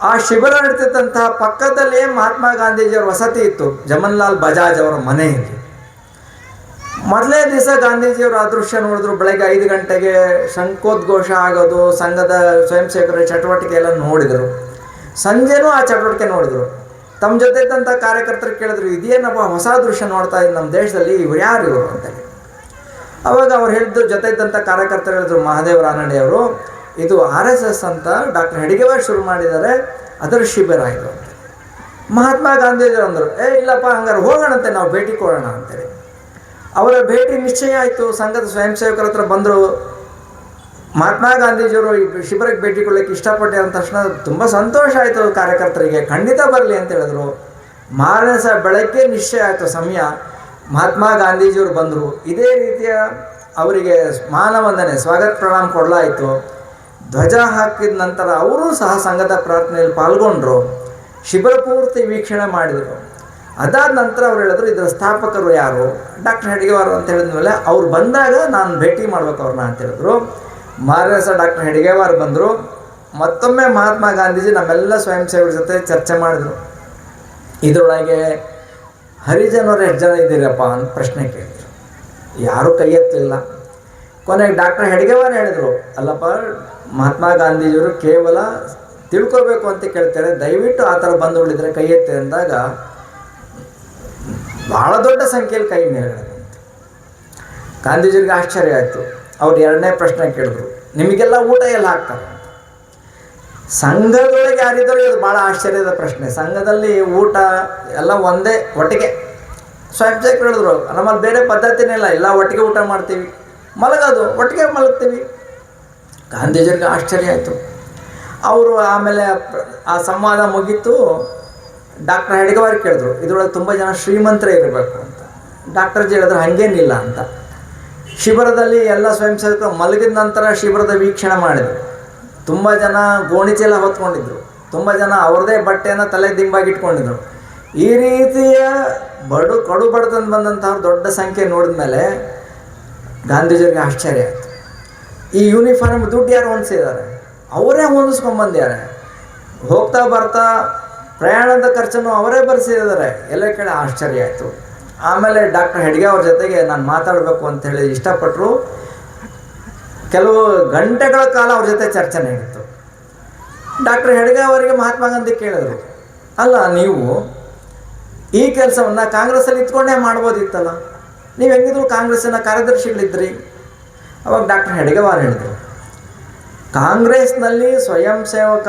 ಆ ಶಿಬಿರ ನಡೀತಿದ್ದಂತಹ ಪಕ್ಕದಲ್ಲಿಯೇ ಮಹಾತ್ಮ ಗಾಂಧೀಜಿಯವರ ವಸತಿ ಇತ್ತು, ಜಮನ್ಲಾಲ್ ಬಜಾಜ್ ಅವರ ಮನೆಯಲ್ಲಿ. ಮೊದಲೇ ದಿವಸ ಗಾಂಧೀಜಿಯವರು ಆ ದೃಶ್ಯ ನೋಡಿದ್ರು. ಬೆಳಗ್ಗೆ 5 ಗಂಟೆಗೆ ಶಂಖೋದ್ಘೋಷ ಆಗೋದು, ಸಂಘದ ಸ್ವಯಂ ಸೇವಕರ ಚಟುವಟಿಕೆ ಎಲ್ಲ ನೋಡಿದರು. ಸಂಜೆನೂ ಆ ಚಟುವಟಿಕೆ ನೋಡಿದರು. ತಮ್ಮ ಜೊತೆ ಇದ್ದಂಥ ಕಾರ್ಯಕರ್ತರು ಕೇಳಿದ್ರು, ಇದೇನಪ್ಪ ಹೊಸ ದೃಶ್ಯ ನೋಡ್ತಾ ಇದ್ದು ನಮ್ಮ ದೇಶದಲ್ಲಿ, ಇವ್ರು ಯಾರು ಇವರು ಅಂತೇಳಿ. ಅವಾಗ ಅವ್ರು ಹೇಳಿದ್ರು, ಜೊತೆ ಇದ್ದಂಥ ಕಾರ್ಯಕರ್ತರು ಹೇಳಿದ್ರು, ಮಹಾದೇವ ರಾನಡೆಯವರು, ಇದು RSS ಅಂತ ಡಾಕ್ಟರ್ ಹೆಡ್ಗೇವಾರ್ ಶುರು ಮಾಡಿದ್ದಾರೆ, ಅದರ ಶಿಬಿರ ಇದು ಅಂತ. ಮಹಾತ್ಮ ಗಾಂಧೀಜಿಯವರು ಅಂದರು, ಇಲ್ಲಪ್ಪ ಹಂಗಾರೆ ಹೋಗೋಣಂತೆ, ನಾವು ಭೇಟಿ ಕೊಡೋಣ ಅಂತೇಳಿ. ಅವರ ಭೇಟಿ ನಿಶ್ಚಯ ಆಯಿತು. ಸಂಘದ ಸ್ವಯಂ ಸೇವಕರ ಹತ್ರ ಬಂದರು. ಮಹಾತ್ಮ ಗಾಂಧೀಜಿಯವರು ಈ ಶಿಬಿರಕ್ಕೆ ಭೇಟಿ ಕೊಡಲಿಕ್ಕೆ ಇಷ್ಟಪಟ್ಟೆ ಅಂದ ತಕ್ಷಣ ತುಂಬ ಸಂತೋಷ ಆಯಿತು ಕಾರ್ಯಕರ್ತರಿಗೆ. ಖಂಡಿತ ಬರಲಿ ಅಂತ ಹೇಳಿದ್ರು. ಮಾರನೇ ಸಹ ಬೆಳಗ್ಗೆ ನಿಶ್ಚಯ ಆಯಿತು ಸಮಯ. ಮಹಾತ್ಮ ಗಾಂಧೀಜಿಯವರು ಬಂದರು. ಇದೇ ರೀತಿಯ ಅವರಿಗೆ ಮಾನವಂದನೆ, ಸ್ವಾಗತ ಪ್ರಣಾಮ ಕೊಡಲಾಯಿತು. ಧ್ವಜ ಹಾಕಿದ ನಂತರ ಅವರೂ ಸಹ ಸಂಘದ ಪ್ರಾರ್ಥನೆಯಲ್ಲಿ ಪಾಲ್ಗೊಂಡ್ರು. ಶಿಬಿರ ಪೂರ್ತಿ ವೀಕ್ಷಣೆ ಮಾಡಿದರು. ಅದಾದ ನಂತರ ಅವ್ರು ಹೇಳಿದ್ರು, ಇದರ ಸ್ಥಾಪಕರು ಯಾರು? ಡಾಕ್ಟರ್ ಹೆಡ್ಗೇವಾರ್ ಅಂತ ಹೇಳಿದ್ಮೇಲೆ ಅವ್ರು ಬಂದಾಗ ನಾನು ಭೇಟಿ ಮಾಡ್ಬೇಕು ಅವ್ರನ್ನ ಅಂತ ಹೇಳಿದ್ರು. ಮಾರನೇ ಸಹ ಡಾಕ್ಟರ್ ಹೆಡ್ಗೇವಾರ್ ಬಂದರು. ಮತ್ತೊಮ್ಮೆ ಮಹಾತ್ಮ ಗಾಂಧೀಜಿ ನಮ್ಮೆಲ್ಲ ಸ್ವಯಂ ಸೇವಕರ ಜೊತೆ ಚರ್ಚೆ ಮಾಡಿದರು. ಇದರೊಳಗೆ ಹರಿಜನರು ಎಷ್ಟು ಜನ ಇದ್ದೀರಪ್ಪ ಅಂತ ಪ್ರಶ್ನೆ ಕೇಳಿದರು. ಯಾರೂ ಕೈ ಎತ್ತಲಿಲ್ಲ. ಕೊನೆಗೆ ಡಾಕ್ಟರ್ ಹೆಡ್ಗೇವಾರ್ ಹೇಳಿದರು, ಅಲ್ಲಪ್ಪ ಮಹಾತ್ಮ ಗಾಂಧೀಜಿಯವರು ಕೇವಲ ತಿಳ್ಕೋಬೇಕು ಅಂತ ಕೇಳ್ತಾರೆ, ದಯವಿಟ್ಟು ಆ ಥರ ಬಂದುಬಿಟ್ಟಿದ್ರೆ ಕೈ ಎತ್ತಿ ಅಂದಾಗ ಭಾಳ ದೊಡ್ಡ ಸಂಖ್ಯೆಯಲ್ಲಿ ಕೈ ಮೇಲೆ. ಗಾಂಧೀಜಿಗೆ ಆಶ್ಚರ್ಯ ಆಯಿತು. ಅವ್ರು ಎರಡನೇ ಪ್ರಶ್ನೆ ಕೇಳಿದ್ರು, ನಿಮಗೆಲ್ಲ ಊಟ ಎಲ್ಲ ಹಾಕ್ತಾರೆ ಅಂತ. ಸಂಘದೊಳಗೆ ಯಾರಿದ್ದರೂ ಇದು ಭಾಳ ಆಶ್ಚರ್ಯದ ಪ್ರಶ್ನೆ. ಸಂಘದಲ್ಲಿ ಊಟ ಎಲ್ಲ ಒಂದೇ ಒಟ್ಟಿಗೆ. ಸ್ವಯಂ ಸೇವಕರು ಹೇಳಿದ್ರು, ನಮ್ಮಲ್ಲಿ ಬೇರೆ ಪದ್ಧತಿನೇ ಇಲ್ಲ, ಎಲ್ಲ ಒಟ್ಟಿಗೆ ಊಟ ಮಾಡ್ತೀವಿ, ಮಲಗೋದು ಒಟ್ಟಿಗೆ ಮಲಗ್ತೀವಿ. ಗಾಂಧೀಜಿಗೆ ಆಶ್ಚರ್ಯ ಆಯಿತು. ಅವರು ಆಮೇಲೆ ಆ ಸಂವಾದ ಮುಗೀತು. ಡಾಕ್ಟರ್ ಹೆಡ್ಗೇವಾರ್ ಕೇಳಿದ್ರು, ಇದರೊಳಗೆ ತುಂಬ ಜನ ಶ್ರೀಮಂತರೇ ಇರಬೇಕು ಅಂತ. ಡಾಕ್ಟರ್ ಜಿ ಹೇಳಿದ್ರು, ಹಾಗೇನಿಲ್ಲ ಅಂತ. ಶಿಬಿರದಲ್ಲಿ ಎಲ್ಲ ಸ್ವಯಂ ಸೇವಕರು ಮಲಗಿದ ನಂತರ ಶಿಬಿರದ ವೀಕ್ಷಣೆ ಮಾಡಿದರು. ತುಂಬ ಜನ ಗೋಣಿಚೀಲ ಹೊತ್ಕೊಂಡಿದ್ರು, ತುಂಬ ಜನ ಅವ್ರದ್ದೇ ಬಟ್ಟೆಯನ್ನು ತಲೆ ದಿಂಬಾಗಿ ಇಟ್ಕೊಂಡಿದ್ರು. ಈ ರೀತಿಯ ಕಡು ಬಡತನ ಬಂದಂಥವ್ರು ದೊಡ್ಡ ಸಂಖ್ಯೆ ನೋಡಿದ ಮೇಲೆ ಗಾಂಧೀಜಿಯವರಿಗೆ ಆಶ್ಚರ್ಯ ಆಯಿತು. ಈ ಯೂನಿಫಾರ್ಮ್ ದುಡ್ಡು ಯಾರು ಹೊಂದಿಸಿದ್ದಾರೆ? ಅವರೇ ಹೊಂದಿಸ್ಕೊಂಡ್ಬಂದಿದ್ದಾರೆ. ಹೋಗ್ತಾ ಬರ್ತಾ ಪ್ರಯಾಣದ ಖರ್ಚನ್ನು ಅವರೇ ಭರಿಸಿದ್ದಾರೆ. ಎಲ್ಲ ಕಡೆ ಆಶ್ಚರ್ಯ ಆಯಿತು. ಆಮೇಲೆ ಡಾಕ್ಟರ್ ಹೆಡ್ಗೆ ಅವ್ರ ಜೊತೆಗೆ ನಾನು ಮಾತಾಡಬೇಕು ಅಂಥೇಳಿ ಇಷ್ಟಪಟ್ಟರು. ಕೆಲವು ಗಂಟೆಗಳ ಕಾಲ ಅವ್ರ ಜೊತೆ ಚರ್ಚೆ ನಡೀತು. ಡಾಕ್ಟರ್ ಹೆಡ್ಗೆ ಅವರಿಗೆ ಮಹಾತ್ಮ ಗಾಂಧಿ ಕೇಳಿದ್ರು, ಅಲ್ಲ ನೀವು ಈ ಕೆಲಸವನ್ನು ಕಾಂಗ್ರೆಸ್ಸಲ್ಲಿ ಇತ್ಕೊಂಡೇ ಮಾಡ್ಬೋದಿತ್ತಲ್ಲ, ನೀವು ಹೆಂಗಿದ್ರು ಕಾಂಗ್ರೆಸ್ಸಿನ ಕಾರ್ಯದರ್ಶಿಗಳಿದ್ರಿ. ಅವಾಗ ಡಾಕ್ಟರ್ ಹೆಡ್ಗೆವಾರ್ ಹೇಳಿದರು, ಕಾಂಗ್ರೆಸ್ನಲ್ಲಿ ಸ್ವಯಂ ಸೇವಕ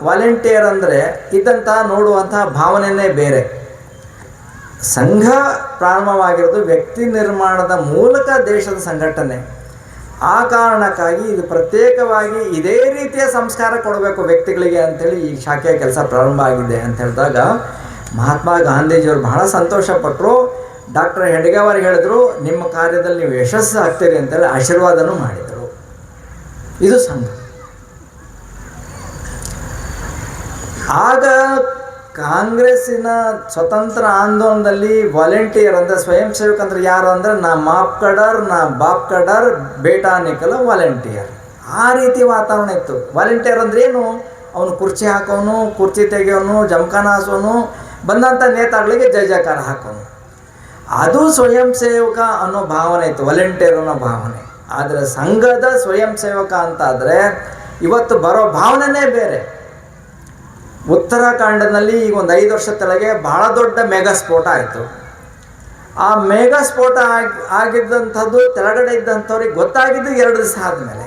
ವಾಲಂಟಿಯರ್ ಅಂದರೆ ಇದ್ದಂಥ ನೋಡುವಂಥ ಭಾವನೆಯೇ ಬೇರೆ. ಸಂಘ ಪ್ರಾರಂಭವಾಗಿರೋದು ವ್ಯಕ್ತಿ ನಿರ್ಮಾಣದ ಮೂಲಕ ದೇಶದ ಸಂಘಟನೆ. ಆ ಕಾರಣಕ್ಕಾಗಿ ಇದು ಪ್ರತ್ಯೇಕವಾಗಿ ಇದೇ ರೀತಿಯ ಸಂಸ್ಕಾರ ಕೊಡಬೇಕು ವ್ಯಕ್ತಿಗಳಿಗೆ ಅಂಥೇಳಿ ಈ ಶಾಖೆಯ ಕೆಲಸ ಪ್ರಾರಂಭ ಆಗಿದೆ ಅಂತ ಹೇಳಿದಾಗ ಮಹಾತ್ಮ ಗಾಂಧೀಜಿಯವರು ಬಹಳ ಸಂತೋಷಪಟ್ಟರು. ಡಾಕ್ಟರ್ ಹೆಡ್ಗೆವಾರ್ ಹೇಳಿದ್ರು, ನಿಮ್ಮ ಕಾರ್ಯದಲ್ಲಿ ನೀವು ಯಶಸ್ಸು ಆಗ್ತೀರಿ ಅಂತೇಳಿ ಆಶೀರ್ವಾದನೂ ಮಾಡಿದರು. ಇದು ಸಂಘ. ಆಗ ಕಾಂಗ್ರೆಸ್ಸಿನ ಸ್ವತಂತ್ರ ಆಂದೋಲನದಲ್ಲಿ ವಾಲಂಟಿಯರ್ ಅಂದರೆ ಸ್ವಯಂ ಸೇವಕ ಅಂದ್ರೆ ಯಾರು ಅಂದರೆ ನಾ ಮಾಪ್ ಕಡರ್ ನಾ ಬಾಪ್ ಕಡರ್ ಬೇಟಾ ನಿಕಲ ವಾಲಂಟಿಯರ್. ಆ ರೀತಿ ವಾತಾವರಣ ಇತ್ತು. ವಾಲಂಟಿಯರ್ ಅಂದ್ರೆ ಏನು? ಅವನು ಕುರ್ಚಿ ಹಾಕೋನು, ಕುರ್ಚಿ ತೆಗೆಯೋನು, ಜಮಖಾನ ಹಾಸೋನು, ಬಂದಂಥ ನೇತಾಗಳಿಗೆ ಜೈ ಜಯಕಾರ ಹಾಕೋನು. ಅದು ಸ್ವಯಂ ಸೇವಕ ಅನ್ನೋ ಭಾವನೆ ಇತ್ತು, ವಾಲಂಟಿಯರ್ ಅನ್ನೋ ಭಾವನೆ. ಆದರೆ ಸಂಘದ ಸ್ವಯಂ ಸೇವಕ ಅಂತಾದರೆ ಇವತ್ತು ಬರೋ ಭಾವನೆನೇ ಬೇರೆ. ಉತ್ತರಾಖಂಡದಲ್ಲಿ ಈಗ ಒಂದು 5 ವರ್ಷದ ಕೆಳಗೆ ಬಹಳ ದೊಡ್ಡ ಮೆಗಾ ಸ್ಫೋಟ ಆಯಿತು. ಆ ಮೆಗಾ ಸ್ಫೋಟ ಆಗಿದ್ದಂಥದ್ದು ಕೆಳಗಡೆ ಇದ್ದಂಥವ್ರಿಗೆ ಗೊತ್ತಾಗಿದ್ದು 2 ದಿವಸ ಆದಮೇಲೆ.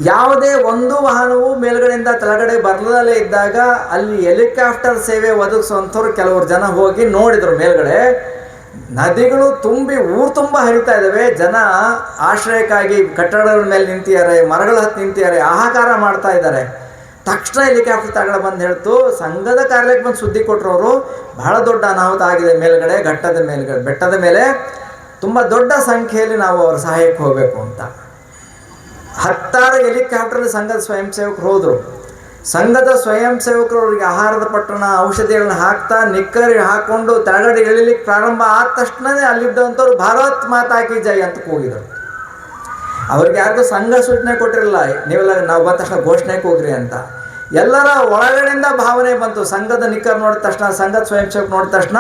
ಯಾವುದೇ ಒಂದು ವಾಹನವು ಮೇಲ್ಗಡೆಯಿಂದ ಕೆಳಗಡೆ ಬರದಲ್ಲೇ ಇದ್ದಾಗ ಅಲ್ಲಿ ಹೆಲಿಕಾಪ್ಟರ್ ಸೇವೆ ಒದಗಿಸುವಂಥವ್ರು ಕೆಲವರು ಜನ ಹೋಗಿ ನೋಡಿದರು. ಮೇಲ್ಗಡೆ ನದಿಗಳು ತುಂಬಿ ಊರು ತುಂಬ ಹರಿತಾ ಇದ್ದಾವೆ. ಜನ ಆಶ್ರಯಕ್ಕಾಗಿ ಕಟ್ಟಡಗಳ ಮೇಲೆ ನಿಂತಿದ್ದಾರೆ, ಮರಗಳ ಹತ್ತು ನಿಂತಿದ್ದಾರೆ, ಹಾಹಾಕಾರ ಮಾಡ್ತಾ ಇದ್ದಾರೆ. ತಕ್ಷಣ ಹೆಲಿಕಾಪ್ಟರ್ ತಗೊಂಡು ಬಂದು ಹೇಳ್ತು, ಸಂಘದ ಕಾರ್ಯಕ್ಕೆ ಬಂದು ಸುದ್ದಿ ಕೊಟ್ಟರು ಅವರು, ಬಹಳ ದೊಡ್ಡ ಅನಾಹುತ ಆಗಿದೆ ಮೇಲ್ಗಡೆ, ಬೆಟ್ಟದ ಮೇಲೆ ತುಂಬ ದೊಡ್ಡ ಸಂಖ್ಯೆಯಲ್ಲಿ ನಾವು ಅವರ ಸಹಾಯಕ್ಕೆ ಹೋಗಬೇಕು ಅಂತ. 10 ಹೆಲಿಕಾಪ್ಟರ್ಲಿ ಸಂಘದ ಸ್ವಯಂ ಸೇವಕರು ಹೋದರು. ಸಂಘದ ಸ್ವಯಂ ಸೇವಕರು ಅವರಿಗೆ ಆಹಾರದ ಪಟ್ಟಣ ಔಷಧಿಗಳನ್ನ ಹಾಕ್ತಾ ನಿಕ್ಕರಿ ಹಾಕ್ಕೊಂಡು ತೆಳಗಡೆ ಇಳಿಲಿಕ್ಕೆ ಪ್ರಾರಂಭ ಆದ ತಕ್ಷಣವೇ ಅಲ್ಲಿದ್ದಂಥವ್ರು ಭಾರತ್ ಮಾತಾ ಕಿ ಜೈ ಅಂತ ಕೂಗಿದರು. ಅವ್ರಿಗೆ ಯಾರಿಗೂ ಸಂಘ ಸೂಚನೆ ಕೊಟ್ಟಿರಲಿಲ್ಲ, ನೀವೆಲ್ಲ ನಾವು ಬಂದ ತಕ್ಷಣ ಘೋಷಣೆಗೆ ಹೋಗ್ರಿ ಅಂತ. ಎಲ್ಲರ ಒಳಗಡೆಯಿಂದ ಭಾವನೆ ಬಂತು. ಸಂಘದ ನಿಕ್ಕರ್ ನೋಡಿದ ತಕ್ಷಣ, ಸಂಘದ ಸ್ವಯಂ ಸೇವಕ ನೋಡಿದ ತಕ್ಷಣ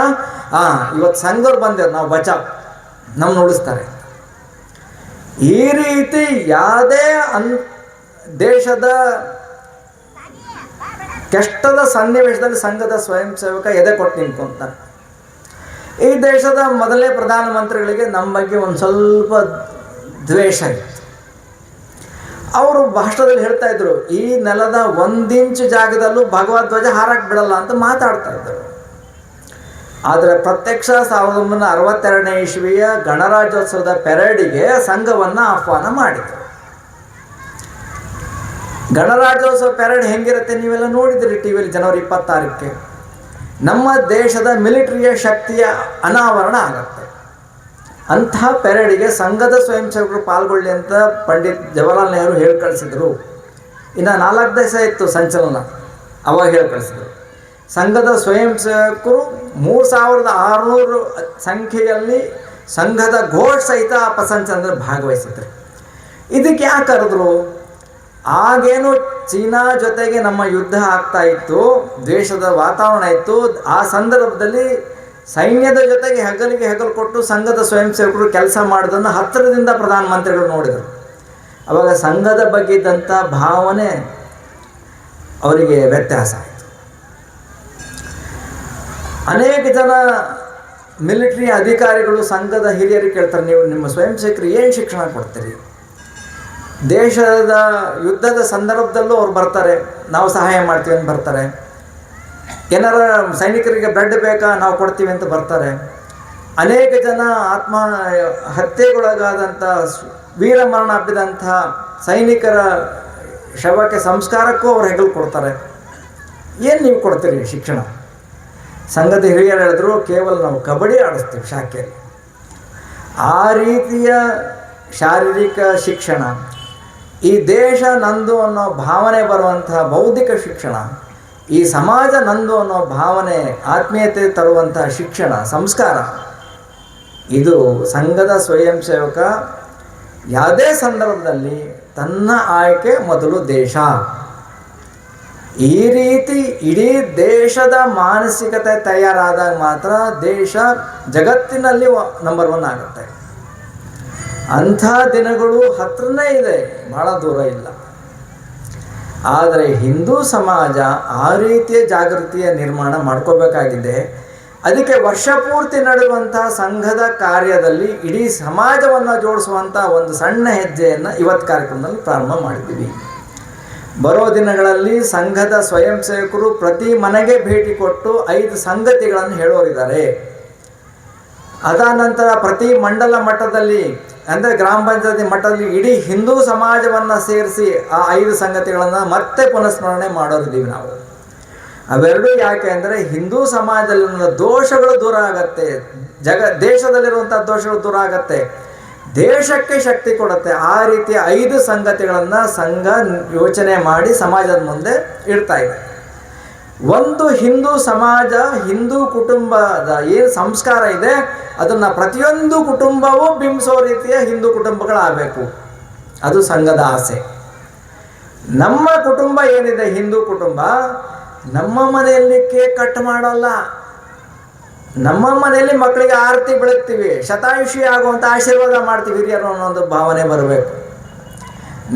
ಇವತ್ತು ಸಂಘದವ್ರು ಬಂದಿರು, ನಾವು ಬಚಾವ್, ನಮ್ಮನ್ನು ಉಳಿಸ್ತಾರೆ. ಈ ರೀತಿ ಯಾವುದೇ ದೇಶದ ಕೆಷ್ಟದ ಸನ್ನಿವೇಶದಲ್ಲಿ ಸಂಘದ ಸ್ವಯಂ ಸೇವಕ ಎದೆ ಕೊಟ್ಟು ನಿಂತ್ಕೊಂತಾರೆ. ಈ ದೇಶದ ಮೊದಲನೇ ಪ್ರಧಾನಮಂತ್ರಿಗಳಿಗೆ ನಮ್ಮ ಬಗ್ಗೆ ಒಂದು ಸ್ವಲ್ಪ ದ್ವೇಷ ಇತ್ತು. ಅವರು ಭಾಷಣದಲ್ಲಿ ಹೇಳ್ತಾ ಇದ್ರು, ಈ ನೆಲದ 1 ಇಂಚು ಜಾಗದಲ್ಲೂ ಭಗವಧ್ವಜ ಹಾರಕ್ಕೆ ಬಿಡಲ್ಲ ಅಂತ ಮಾತಾಡ್ತಾ ಇದ್ದರು. ಆದರೆ ಪ್ರತ್ಯಕ್ಷ 1962ನೇ ಇಸ್ವಿಯ ಗಣರಾಜ್ಯೋತ್ಸವದ ಪೆರೇಡಿಗೆ ಸಂಘವನ್ನು ಆಹ್ವಾನ ಮಾಡಿದರು. ಗಣರಾಜ್ಯೋತ್ಸವ ಪೆರೇಡ್ ಹೆಂಗಿರುತ್ತೆ ನೀವೆಲ್ಲ ನೋಡಿದಿರಿ ಟಿವಿಯಲ್ಲಿ. ಜನವರಿ 26ಕ್ಕೆ ನಮ್ಮ ದೇಶದ ಮಿಲಿಟರಿಯ ಶಕ್ತಿಯ ಅನಾವರಣ ಆಗುತ್ತೆ. ಅಂಥ ಪೆರೇಡಿಗೆ ಸಂಘದ ಸ್ವಯಂ ಸೇವಕರು ಪಾಲ್ಗೊಳ್ಳಿ ಅಂತ ಪಂಡಿತ್ ಜವಾಹರ್ಲಾಲ್ ನೆಹರು ಹೇಳಿ ಕಳಿಸಿದರು. ಇನ್ನು 4 ದಿವಸ ಇತ್ತು ಸಂಚಲನ, ಅವಾಗ ಹೇಳಿ ಕಳಿಸಿದರು. ಸಂಘದ ಸ್ವಯಂ ಸೇವಕರು 3600 ಸಂಖ್ಯೆಯಲ್ಲಿ ಸಂಘದ ಘೋಷ ಸಹಿತ ಪಥಸಂಚಲನದಲ್ಲಿ ಭಾಗವಹಿಸಿದ್ರು. ಇದಕ್ಕೆ ಯಾಕೆ ಕರೆದ್ರು? ಆಗೇನು ಚೀನಾ ಜೊತೆಗೆ ನಮ್ಮ ಯುದ್ಧ ಆಗ್ತಾ ಇತ್ತು, ದ್ವೇಷದ ವಾತಾವರಣ ಇತ್ತು. ಆ ಸಂದರ್ಭದಲ್ಲಿ ಸೈನ್ಯದ ಜೊತೆಗೆ ಹೆಗಲಿಗೆ ಹೆಗಲು ಕೊಟ್ಟು ಸಂಘದ ಸ್ವಯಂ ಸೇವಕರು ಕೆಲಸ ಮಾಡೋದನ್ನು ಹತ್ತಿರದಿಂದ ಪ್ರಧಾನಮಂತ್ರಿಗಳು ನೋಡಿದರು. ಆವಾಗ ಸಂಘದ ಬಗ್ಗೆ ಇದ್ದಂಥ ಭಾವನೆ ಅವರಿಗೆ ವ್ಯತ್ಯಾಸ ಆಯಿತು. ಅನೇಕ ಜನ ಮಿಲಿಟರಿ ಅಧಿಕಾರಿಗಳು ಸಂಘದ ಹಿರಿಯರಿಗೆ ಕೇಳ್ತಾರೆ, ನೀವು ನಿಮ್ಮ ಸ್ವಯಂ ಸೇವಕರಿಗೆ ಏನು ಶಿಕ್ಷಣ ಕೊಡ್ತೀರಿ? ದೇಶದ ಯುದ್ಧದ ಸಂದರ್ಭದಲ್ಲೂ ಅವ್ರು ಬರ್ತಾರೆ, ನಾವು ಸಹಾಯ ಮಾಡ್ತೀವಿ ಅಂತ ಬರ್ತಾರೆ. ಏನಾರ ಸೈನಿಕರಿಗೆ ಬ್ಲಡ್ ಬೇಕಾ, ನಾವು ಕೊಡ್ತೀವಿ ಅಂತ ಬರ್ತಾರೆ. ಅನೇಕ ಜನ ಹತ್ಯೆಗೊಳಗಾದಂಥ ವೀರಮರಣ ಅಪ್ಪಿದಂಥ ಸೈನಿಕರ ಶವಕ್ಕೆ ಸಂಸ್ಕಾರಕ್ಕೂ ಅವ್ರು ಹೆಗಲು ಕೊಡ್ತಾರೆ. ಏನು ನೀವು ಕೊಡ್ತೀರಿ ಶಿಕ್ಷಣ? ಸಂಘದ ಹಿರಿಯರು ಹೇಳಿದ್ರು, ಕೇವಲ ನಾವು ಕಬಡ್ಡಿ ಆಡಿಸ್ತೀವಿ ಶಾಖೆಯಲ್ಲಿ. ಆ ರೀತಿಯ ಶಾರೀರಿಕ ಶಿಕ್ಷಣ, ಈ ದೇಶ ನಂದು ಅನ್ನೋ ಭಾವನೆ ಬರುವಂತಹ ಬೌದ್ಧಿಕ ಶಿಕ್ಷಣ, ಈ ಸಮಾಜ ನಂದು ಅನ್ನೋ ಭಾವನೆ, ಆತ್ಮೀಯತೆ ತರುವಂತಹ ಶಿಕ್ಷಣ, ಸಂಸ್ಕಾರ, ಇದು ಸಂಘದ ಸ್ವಯಂ ಸೇವಕ ಯಾವುದೇ ಸಂದರ್ಭದಲ್ಲಿ ತನ್ನ ಆಯ್ಕೆ ಮೊದಲು ದೇಶ, ಈ ರೀತಿ ಇಡೀ ದೇಶದ ಮಾನಸಿಕತೆ ತಯಾರಾದಾಗ ಮಾತ್ರ ದೇಶ ಜಗತ್ತಿನಲ್ಲಿ ನಂಬರ್ 1 ಆಗುತ್ತೆ. ಅಂಥ ದಿನಗಳು ಹತ್ರನೇ ಇದೆ, ಭಾಳ ದೂರ ಇಲ್ಲ. ಆದರೆ ಹಿಂದೂ ಸಮಾಜ ಆ ರೀತಿಯ ಜಾಗೃತಿಯ ನಿರ್ಮಾಣ ಮಾಡ್ಕೋಬೇಕಾಗಿದೆ. ಅದಕ್ಕೆ ವರ್ಷ ಪೂರ್ತಿ ನಡೆಯುವಂಥ ಸಂಘದ ಕಾರ್ಯದಲ್ಲಿ ಇಡೀ ಸಮಾಜವನ್ನು ಜೋಡಿಸುವಂಥ ಒಂದು ಸಣ್ಣ ಹೆಜ್ಜೆಯನ್ನು ಇವತ್ತು ಕಾರ್ಯಕ್ರಮದಲ್ಲಿ ಪ್ರಾರಂಭ ಮಾಡಿದ್ದೀವಿ. ಬರೋ ದಿನಗಳಲ್ಲಿ ಸಂಘದ ಸ್ವಯಂ ಸೇವಕರು ಪ್ರತಿ ಮನೆಗೆ ಭೇಟಿ ಕೊಟ್ಟು 5 ಸಂಗತಿಗಳನ್ನು ಹೇಳೋರಿದ್ದಾರೆ. ಅದಾದ ನಂತರ ಪ್ರತಿ ಮಂಡಲ ಮಟ್ಟದಲ್ಲಿ, ಅಂದರೆ ಗ್ರಾಮ ಪಂಚಾಯತಿ ಮಟ್ಟದಲ್ಲಿ ಇಡೀ ಹಿಂದೂ ಸಮಾಜವನ್ನು ಸೇರಿಸಿ ಆ 5 ಸಂಗತಿಗಳನ್ನು ಮತ್ತೆ ಪುನಃಸ್ಮರಣೆ ಮಾಡೋರಿದ್ದೀವಿ ನಾವು. ಅವೆರಡೂ ಯಾಕೆ ಅಂದರೆ ಹಿಂದೂ ಸಮಾಜದಲ್ಲಿರುವ ದೋಷಗಳು ದೂರ ಆಗತ್ತೆ, ದೇಶದಲ್ಲಿರುವಂಥ ದೋಷಗಳು ದೂರ ಆಗತ್ತೆ, ದೇಶಕ್ಕೆ ಶಕ್ತಿ ಕೊಡುತ್ತೆ. ಆ ರೀತಿಯ 5 ಸಂಗತಿಗಳನ್ನು ಸಂಘ ಯೋಚನೆ ಮಾಡಿ ಸಮಾಜದ ಮುಂದೆ ಇಡ್ತಾ ಇದೆ. ಒಂದು ಹಿಂದೂ ಸಮಾಜ, ಹಿಂದೂ ಕುಟುಂಬದ ಏನು ಸಂಸ್ಕಾರ ಇದೆ ಅದನ್ನು ಪ್ರತಿಯೊಂದು ಕುಟುಂಬವೂ ಬಿಂಬಿಸೋ ರೀತಿಯ ಹಿಂದೂ ಕುಟುಂಬಗಳಾಗಬೇಕು. ಅದು ಸಂಘದ ಆಸೆ. ನಮ್ಮ ಕುಟುಂಬ ಏನಿದೆ, ಹಿಂದೂ ಕುಟುಂಬ, ನಮ್ಮ ಮನೆಯಲ್ಲಿ ಕೇಕ್ ಕಟ್ ಮಾಡೋಲ್ಲ, ನಮ್ಮ ಮನೆಯಲ್ಲಿ ಮಕ್ಕಳಿಗೆ ಆರತಿ ಬೆಳಗ್ತೀವಿ, ಶತಾಯುಷಿ ಆಗುವಂಥ ಆಶೀರ್ವಾದ ಮಾಡ್ತೀವಿ ಹಿರಿಯರು ಅನ್ನೋದು ಭಾವನೆ ಬರಬೇಕು.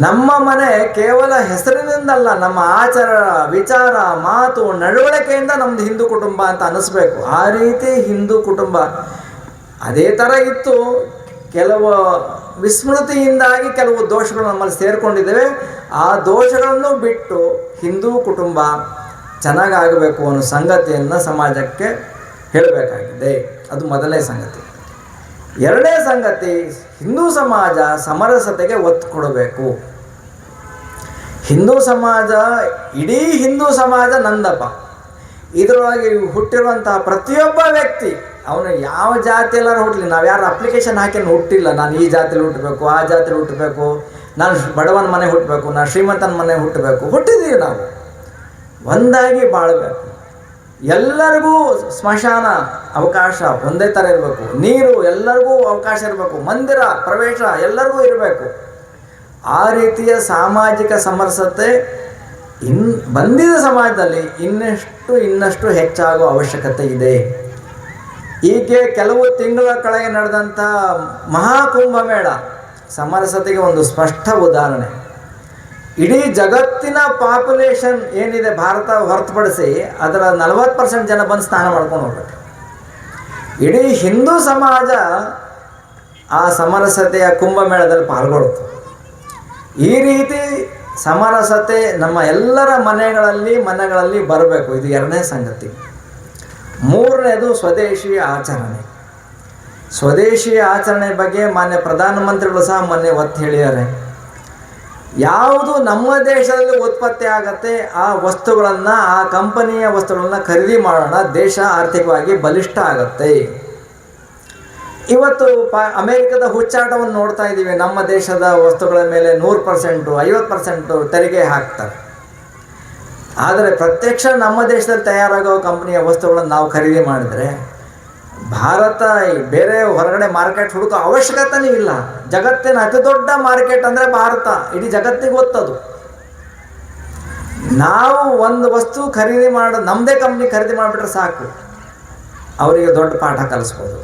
ನಮ್ಮ ಮನೆ ಕೇವಲ ಹೆಸರಿನಿಂದಲ್ಲ, ನಮ್ಮ ಆಚಾರ, ವಿಚಾರ, ಮಾತು, ನಡವಳಿಕೆಯಿಂದ ನಮ್ಮದು ಹಿಂದೂ ಕುಟುಂಬ ಅಂತ ಅನ್ನಿಸ್ಬೇಕು. ಆ ರೀತಿ ಹಿಂದೂ ಕುಟುಂಬ ಅದೇ ಥರ ಇತ್ತು. ಕೆಲವು ವಿಸ್ಮೃತಿಯಿಂದಾಗಿ ಕೆಲವು ದೋಷಗಳು ನಮ್ಮಲ್ಲಿ ಸೇರಿಕೊಂಡಿದ್ದೇವೆ. ಆ ದೋಷಗಳನ್ನು ಬಿಟ್ಟು ಹಿಂದೂ ಕುಟುಂಬ ಚೆನ್ನಾಗಾಗಬೇಕು ಅನ್ನೋ ಸಂಗತಿಯನ್ನು ಸಮಾಜಕ್ಕೆ ಹೇಳಬೇಕಾಗಿದೆ. ಅದು ಮೊದಲನೇ ಸಂಗತಿ. ಎರಡನೇ ಸಂಗತಿ, ಹಿಂದೂ ಸಮಾಜ ಸಮರಸತೆಗೆ ಒತ್ತು ಕೊಡಬೇಕು. ಹಿಂದೂ ಸಮಾಜ, ಇಡೀ ಹಿಂದೂ ಸಮಾಜ ನಂದಪ್ಪ. ಇದರೊಳಗೆ ಹುಟ್ಟಿರುವಂತಹ ಪ್ರತಿಯೊಬ್ಬ ವ್ಯಕ್ತಿ, ಅವನು ಯಾವ ಜಾತಿಯಲ್ಲಾರು ಹುಟ್ಟಲಿ, ನಾವು ಯಾರು ಅಪ್ಲಿಕೇಶನ್ ಹಾಕಿ ಹುಟ್ಟಿಲ್ಲ, ನಾನು ಈ ಜಾತಿಯಲ್ಲಿ ಹುಟ್ಟಬೇಕು, ಆ ಜಾತಿಯಲ್ಲಿ ಹುಟ್ಟಬೇಕು, ನಾನು ಬಡವನ ಮನೆ ಹುಟ್ಟಬೇಕು, ನಾನು ಶ್ರೀಮಂತನ ಮನೆ ಹುಟ್ಟಬೇಕು, ಹುಟ್ಟಿದ್ದೀವಿ. ನಾವು ಒಂದಾಗಿ ಬಾಳಬೇಕು. ಎಲ್ಲರಿಗೂ ಸ್ಮಶಾನ ಅವಕಾಶ ಒಂದೇ ಥರ ಇರಬೇಕು, ನೀರು ಎಲ್ಲರಿಗೂ ಅವಕಾಶ ಇರಬೇಕು, ಮಂದಿರ ಪ್ರವೇಶ ಎಲ್ಲರಿಗೂ ಇರಬೇಕು. ಆ ರೀತಿಯ ಸಾಮಾಜಿಕ ಸಮರಸತೆ ಬಂದಿದ ಸಮಾಜದಲ್ಲಿ ಇನ್ನಷ್ಟು ಹೆಚ್ಚಾಗುವ ಅವಶ್ಯಕತೆ ಇದೆ. ಹೀಗೆ ಕೆಲವು ತಿಂಗಳ ಕೆಳಗೆ ನಡೆದಂಥ ಮಹಾಕುಂಭಮೇಳ ಸಮರಸತೆಗೆ ಒಂದು ಸ್ಪಷ್ಟ ಉದಾಹರಣೆ. ಇಡೀ ಜಗತ್ತಿನ ಪಾಪ್ಯುಲೇಷನ್ ಏನಿದೆ ಭಾರತ ಹೊರತುಪಡಿಸಿ ಅದರ 40% ಜನ ಬಂದು ಸ್ನಾನ ಮಾಡ್ಕೊಂಡು ಹೋಗ್ಬೇಕು. ಇಡೀ ಹಿಂದೂ ಸಮಾಜ ಆ ಸಮರಸತೆಯ ಕುಂಭಮೇಳದಲ್ಲಿ ಪಾಲ್ಗೊಳ್ತು. ಈ ರೀತಿ ಸಮರಸತೆ ನಮ್ಮ ಎಲ್ಲರ ಮನೆಗಳಲ್ಲಿ ಬರಬೇಕು. ಇದು ಎರಡನೇ ಸಂಗತಿ. ಮೂರನೇದು ಸ್ವದೇಶಿ ಆಚರಣೆ. ಸ್ವದೇಶಿ ಆಚರಣೆ ಬಗ್ಗೆ ಮಾನ್ಯ ಪ್ರಧಾನಮಂತ್ರಿಗಳು ಸಹ ಮೊನ್ನೆ ಒತ್ತು ಹೇಳಿದ್ದಾರೆ. ಯಾವುದು ನಮ್ಮ ದೇಶದಲ್ಲಿ ಉತ್ಪತ್ತಿ ಆಗತ್ತೆ ಆ ವಸ್ತುಗಳನ್ನು, ಆ ಕಂಪನಿಯ ವಸ್ತುಗಳನ್ನು ಖರೀದಿ ಮಾಡೋಣ, ದೇಶ ಆರ್ಥಿಕವಾಗಿ ಬಲಿಷ್ಠ ಆಗತ್ತೆ. ಇವತ್ತು ಅಮೇರಿಕದ ಹುಚ್ಚಾಟವನ್ನು ನೋಡ್ತಾ ಇದ್ದೀವಿ. ನಮ್ಮ ದೇಶದ ವಸ್ತುಗಳ ಮೇಲೆ 100%, 50% ತೆರಿಗೆ ಹಾಕ್ತಾರೆ. ಆದರೆ ಪ್ರತ್ಯಕ್ಷ ನಮ್ಮ ದೇಶದಲ್ಲಿ ತಯಾರಾಗೋ ಕಂಪನಿಯ ವಸ್ತುಗಳನ್ನು ನಾವು ಖರೀದಿ ಮಾಡಿದರೆ ಭಾರತ ಬೇರೆ ಹೊರಗಡೆ ಮಾರ್ಕೆಟ್ ಹುಡುಕೋ ಅವಶ್ಯಕತೆನೇ ಇಲ್ಲ. ಜಗತ್ತಿನ ಅತಿ ದೊಡ್ಡ ಮಾರ್ಕೆಟ್ ಅಂದರೆ ಭಾರತ, ಇಡೀ ಜಗತ್ತಿಗೆ ಗೊತ್ತದು. ನಾವು ಒಂದು ವಸ್ತು ಖರೀದಿ ನಮ್ಮದೇ ಕಂಪ್ನಿ ಖರೀದಿ ಮಾಡಿಬಿಟ್ರೆ ಸಾಕು, ಅವರಿಗೆ ದೊಡ್ಡ ಪಾಠ ಕಲಿಸ್ಬೋದು.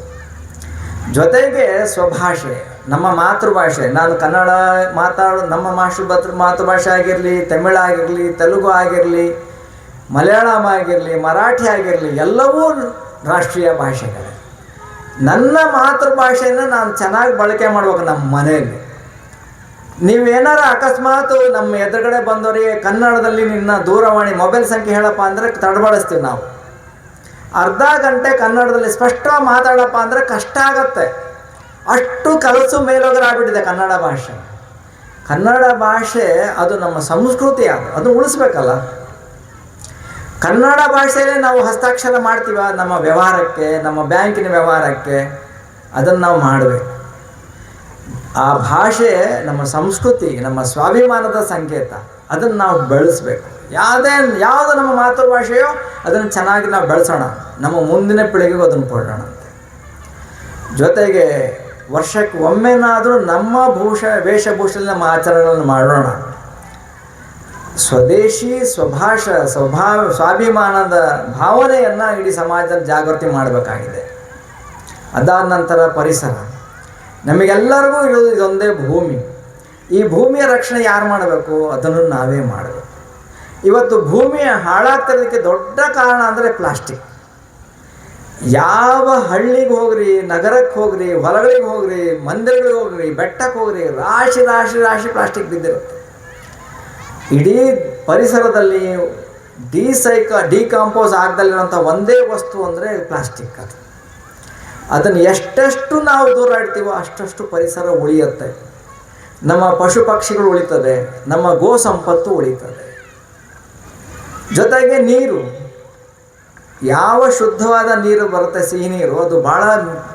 ಜೊತೆಗೆ ಸ್ವಭಾಷೆ, ನಮ್ಮ ಮಾತೃಭಾಷೆ, ನಾನು ಕನ್ನಡ ನಮ್ಮ ಮಾತೃಭಾಷೆ ಆಗಿರಲಿ, ತಮಿಳು ಆಗಿರಲಿ, ತೆಲುಗು ಆಗಿರಲಿ, ಮಲಯಾಳಂ ಆಗಿರಲಿ, ಮರಾಠಿ ಆಗಿರಲಿ, ಎಲ್ಲವೂ ರಾಷ್ಟ್ರೀಯ ಭಾಷೆಗಳೇ. ನನ್ನ ಮಾತೃಭಾಷೆಯನ್ನು ನಾನು ಚೆನ್ನಾಗಿ ಬಳಕೆ ಮಾಡ್ಬೇಕು ನಮ್ಮ ಮನೆಯಲ್ಲಿ. ನೀವೇನಾರ ಅಕಸ್ಮಾತ್ ನಮ್ಮ ಎದುರುಗಡೆ ಬಂದವರಿಗೆ ಕನ್ನಡದಲ್ಲಿ ನಿನ್ನ ದೂರವಾಣಿ ಮೊಬೈಲ್ ಸಂಖ್ಯೆ ಹೇಳಪ್ಪ ಅಂದರೆ ತಡಬಡಿಸ್ತೀವಿ ನಾವು. ಅರ್ಧ ಗಂಟೆ ಕನ್ನಡದಲ್ಲಿ ಸ್ಪಷ್ಟವಾಗಿ ಮಾತಾಡಪ್ಪ ಅಂದರೆ ಕಷ್ಟ ಆಗತ್ತೆ. ಅಷ್ಟು ಕಲಸು ಮೇಲೋಗರಾಗ್ಬಿಟ್ಟಿದೆ ಕನ್ನಡ ಭಾಷೆ. ಕನ್ನಡ ಭಾಷೆ ಅದು ನಮ್ಮ ಸಂಸ್ಕೃತಿ, ಅದು ಉಳಿಸ್ಬೇಕಲ್ಲ. ಕನ್ನಡ ಭಾಷೆಯಲ್ಲೇ ನಾವು ಹಸ್ತಾಕ್ಷರ ಮಾಡ್ತೀವ ನಮ್ಮ ವ್ಯವಹಾರಕ್ಕೆ, ನಮ್ಮ ಬ್ಯಾಂಕಿನ ವ್ಯವಹಾರಕ್ಕೆ, ಅದನ್ನು ನಾವು ಮಾಡಬೇಕು. ಆ ಭಾಷೆ ನಮ್ಮ ಸಂಸ್ಕೃತಿ, ನಮ್ಮ ಸ್ವಾಭಿಮಾನದ ಸಂಕೇತ, ಅದನ್ನು ನಾವು ಬೆಳೆಸಬೇಕು. ಯಾವುದು ನಮ್ಮ ಮಾತೃಭಾಷೆಯೋ ಅದನ್ನು ಚೆನ್ನಾಗಿ ನಾವು ಬೆಳೆಸೋಣ, ನಮ್ಮ ಮುಂದಿನ ಪೀಳಿಗೆಗೂ ಅದನ್ನು ಕೊಡೋಣ ಅಂತ. ಜೊತೆಗೆ ವರ್ಷಕ್ಕೆ ಒಮ್ಮೆನಾದರೂ ನಮ್ಮ ವೇಷಭೂಷೆಯಲ್ಲಿ ನಮ್ಮ ಆಚರಣೆಗಳನ್ನು ಮಾಡೋಣ. ಸ್ವದೇಶಿ ಸ್ವಾಭಿಮಾನದ ಭಾವನೆಯನ್ನು ಇಡೀ ಸಮಾಜದಲ್ಲಿ ಜಾಗೃತಿ ಮಾಡಬೇಕಾಗಿದೆ. ಅದಾದ ನಂತರ ಪರಿಸರ. ನಮಗೆಲ್ಲರಿಗೂ ಇರೋದು ಇದೊಂದೇ ಭೂಮಿ. ಈ ಭೂಮಿಯ ರಕ್ಷಣೆ ಯಾರು ಮಾಡಬೇಕು? ಅದನ್ನು ನಾವೇ ಮಾಡಬೇಕು. ಇವತ್ತು ಭೂಮಿಯ ಹಾಳಾಗ್ತಿರೋದಕ್ಕೆ ದೊಡ್ಡ ಕಾರಣ ಅಂದರೆ ಪ್ಲಾಸ್ಟಿಕ್. ಯಾವ ಹಳ್ಳಿಗೆ ಹೋಗ್ರಿ, ನಗರಕ್ಕೆ ಹೋಗ್ರಿ, ಹೊಲಗಳಿಗೆ ಹೋಗ್ರಿ, ಮಂದಿರಗಳಿಗೆ ಹೋಗ್ರಿ, ಬೆಟ್ಟಕ್ಕೆ ಹೋಗ್ರಿ, ರಾಶಿ ರಾಶಿ ರಾಶಿ ಪ್ಲಾಸ್ಟಿಕ್ ಬಿದ್ದಿರುತ್ತೆ. ಇಡೀ ಪರಿಸರದಲ್ಲಿ ಡಿಕಾಂಪೋಸ್ ಆಗದಲ್ಲಿರುವಂಥ ಒಂದೇ ವಸ್ತು ಅಂದರೆ ಪ್ಲಾಸ್ಟಿಕ್. ಅದನ್ನು ಎಷ್ಟೆಷ್ಟು ನಾವು ದೂರ ಇಡ್ತೀವೋ ಅಷ್ಟಷ್ಟು ಪರಿಸರ ಉಳಿಯುತ್ತೆ. ನಮ್ಮ ಪಶು ಪಕ್ಷಿಗಳು ಉಳಿತದೆ, ನಮ್ಮ ಗೋ ಸಂಪತ್ತು ಉಳಿತದೆ. ಜೊತೆಗೆ ನೀರು, ಯಾವ ಶುದ್ಧವಾದ ನೀರು ಬರುತ್ತೆ, ಸಿಹಿ ನೀರು, ಅದು ಭಾಳ